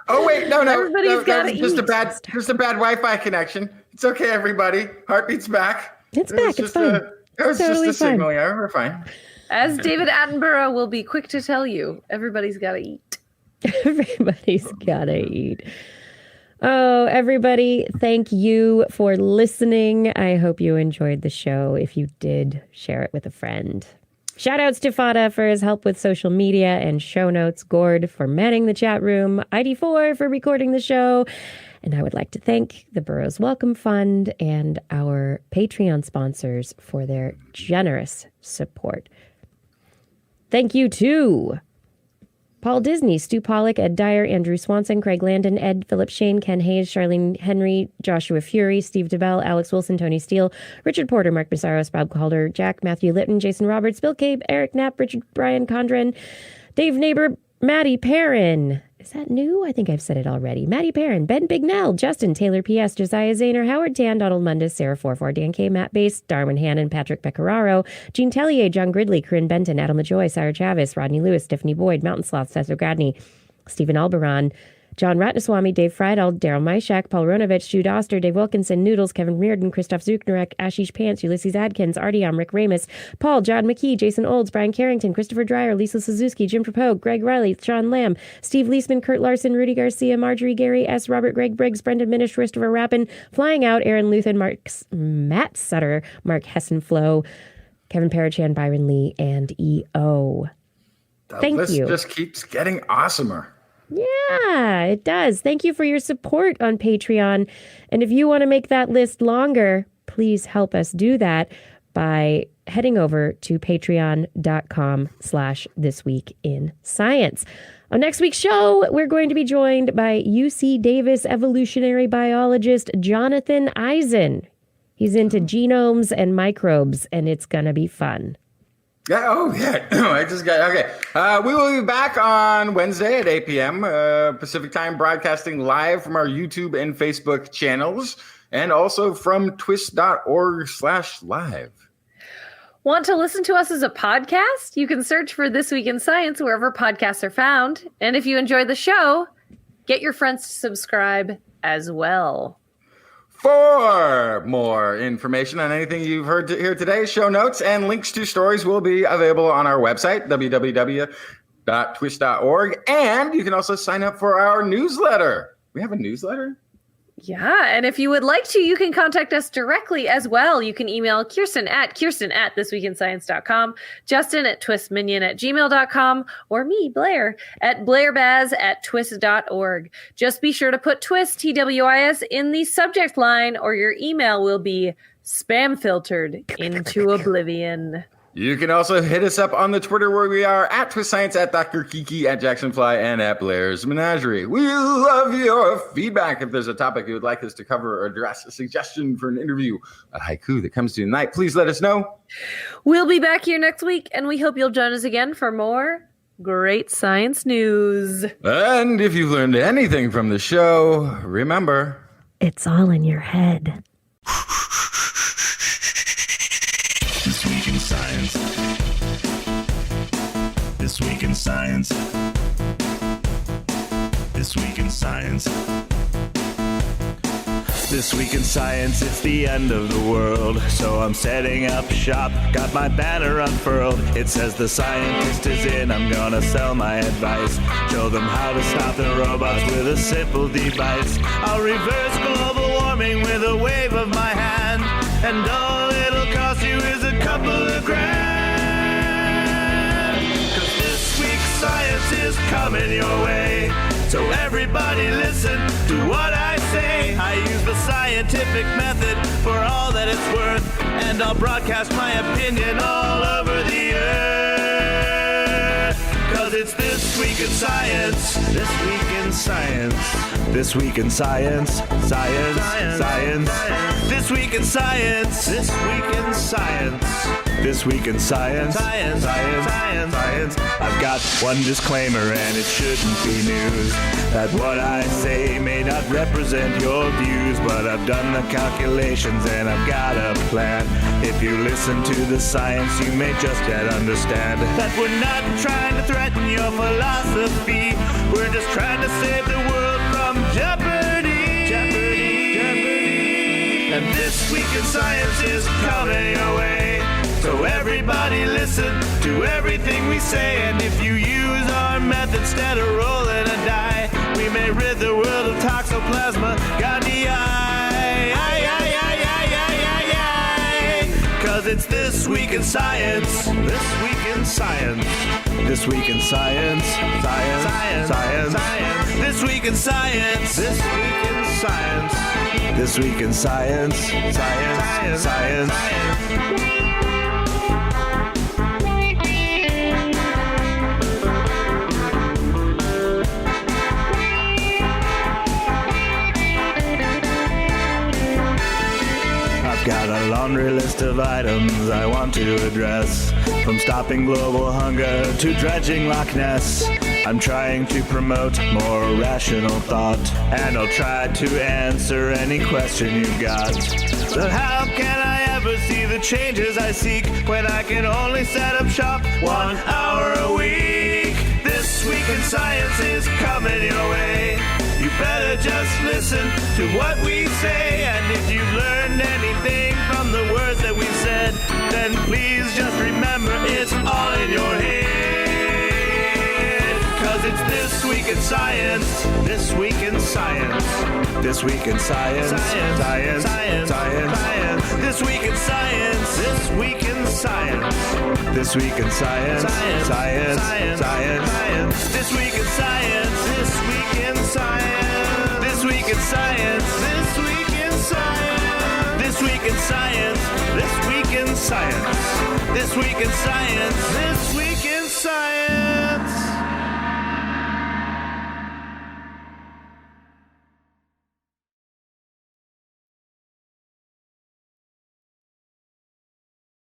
Oh, wait. No. Everybody's got to eat. Just a bad Wi-Fi connection. It's okay, everybody. Heartbeat's back. It's back. It's fine. It was totally just a signal. Yeah, we're fine. As David Attenborough will be quick to tell you, everybody's got to eat. Everybody's got to eat. Oh, everybody, thank you for listening. I hope you enjoyed the show. If you did, share it with a friend. Shout outs to Fada for his help with social media and show notes, Gord for manning the chat room, ID4 for recording the show. And I would like to thank the Burroughs Welcome Fund and our Patreon sponsors for their generous support. Thank you to Paul Disney, Stu Pollock, Ed Dyer, Andrew Swanson, Craig Landon, Ed Philip Shane, Ken Hayes, Charlene Henry, Joshua Fury, Steve DeBell, Alex Wilson, Tony Steele, Richard Porter, Mark Bissaros, Bob Calder, Jack, Matthew Litton, Jason Roberts, Bill Cabe, Eric Knapp, Richard Brian Condren, Dave Neighbor, Maddie Perrin. Is that new? I think I've said it already. Maddie Perrin, Ben Bignell, Justin Taylor P.S., Josiah Zahner, Howard Tan, Donald Mundus, Sarah 44, Dan K, Matt Bass, Darwin Hannon, Patrick Pecoraro, Gene Tellier, John Gridley, Corinne Benton, Adam LaJoy, Sire Chavis, Rodney Lewis, Tiffany Boyd, Mountain Sloth, Cesar Gradney, Stephen Alberon, John Ratnaswamy, Dave Friedel, Daryl Myshak, Paul Ronovich, Jude Oster, Dave Wilkinson, Noodles, Kevin Reardon, Christoph Zucknarek, Ashish Pants, Ulysses Adkins, Artyom, Rick Ramus, Paul, John McKee, Jason Olds, Brian Carrington, Christopher Dreyer, Lisa Suzuki, Jim Trapeau, Greg Riley, Sean Lamb, Steve Leisman, Kurt Larson, Rudy Garcia, Marjorie Gary S., Robert Greg Briggs, Brendan Minish, Christopher Rappin, Flying Out, Aaron Luthen, Matt Sutter, Mark Hessenflow, Kevin Parachan, Byron Lee, and E.O. Thank you. This just keeps getting awesomer. Yeah, it does. Thank you for your support on Patreon. And if you want to make that list longer, please help us do that by heading over to patreon.com/thisweekinscience. On next week's show, we're going to be joined by UC Davis evolutionary biologist Jonathan Eisen. He's into genomes and microbes, and it's going to be fun. Yeah. Oh, yeah. I just got okay. We will be back on Wednesday at 8 p.m. Pacific time, broadcasting live from our YouTube and Facebook channels, and also from twist.org/live. Want to listen to us as a podcast? You can search for This Week in Science wherever podcasts are found. And if you enjoy the show, get your friends to subscribe as well. For more information on anything you've heard here today, show notes and links to stories will be available on our website, www.twist.org. And you can also sign up for our newsletter. We have a newsletter? Yeah, and if you would like to, you can contact us directly as well. You can email Kirsten at thisweekinscience.com, Justin at twistminion@gmail.com, or me, Blair, at blairbaz@twist.org. Just be sure to put twist, TWIS, in the subject line, or your email will be spam filtered into oblivion. You can also hit us up on the Twitter where we are at Twist Science, at Dr. Kiki, at Jacksonfly, and at Blair's Menagerie. We love your feedback. If there's a topic you would like us to cover or address, a suggestion for an interview, a haiku that comes to you tonight, please let us know. We'll be back here next week, and we hope you'll join us again for more great science news. And if you've learned anything from the show, remember, it's all in your head. This Week in Science. This Week in Science. This Week in Science. This Week in Science, it's the end of the world. So I'm setting up shop, got my banner unfurled. It says the scientist is in, I'm gonna sell my advice. Show them how to stop the robots with a simple device. I'll reverse global warming with a wave of my hand. And all it'll cost you is a couple of grand. 'Cause this week's science is coming your way. So everybody listen to what I say. I use the scientific method for all that it's worth. And I'll broadcast my opinion all over the earth. 'Cause it's This Week in Science. This Week in Science. This Week in Science. Science. Science. This Week in Science. This Week in Science. This Week in Science. Science. Science. Science. Science. I've got one disclaimer and it shouldn't be news. That what I say may not represent your views, but I've done the calculations and I've got a plan. If you listen to the science, you may just yet understand that we're not trying to threaten your philosophy. We're just trying to save the world from jeopardy. Jeopardy. Jeopardy. And This Week in Science is coming your way. So everybody listen to everything we say. And if you use our method instead of rolling a die, we may rid the world of toxoplasma gondii. Cause it's This Week in Science. This Week in Science. This Week in Science. Science. Science. Science. Science. This Week in Science. This Week in Science. This Week in Science. Science. Science. Science. Science. Got a laundry list of items I want to address. From stopping global hunger to dredging Loch Ness. I'm trying to promote more rational thought, and I'll try to answer any question you've got. So how can I ever see the changes I seek when I can only set up shop 1 hour a week? This Week in Science is coming your way. You better just listen to what we say, and if you've learned anything from the words that we've said, then please just remember it's all in your head. 'Cause it's This Week in Science, This Week in Science, This Week in Science, Science, Science, Science, Science, This Week in Science, This Week in Science, This Week in Science, Science, Science, Science, Science, This Week in Science, This Week in Science, This Week in Science, This Week in Science, This Week in Science, This Week in Science, This Week in Science, This Week in Science.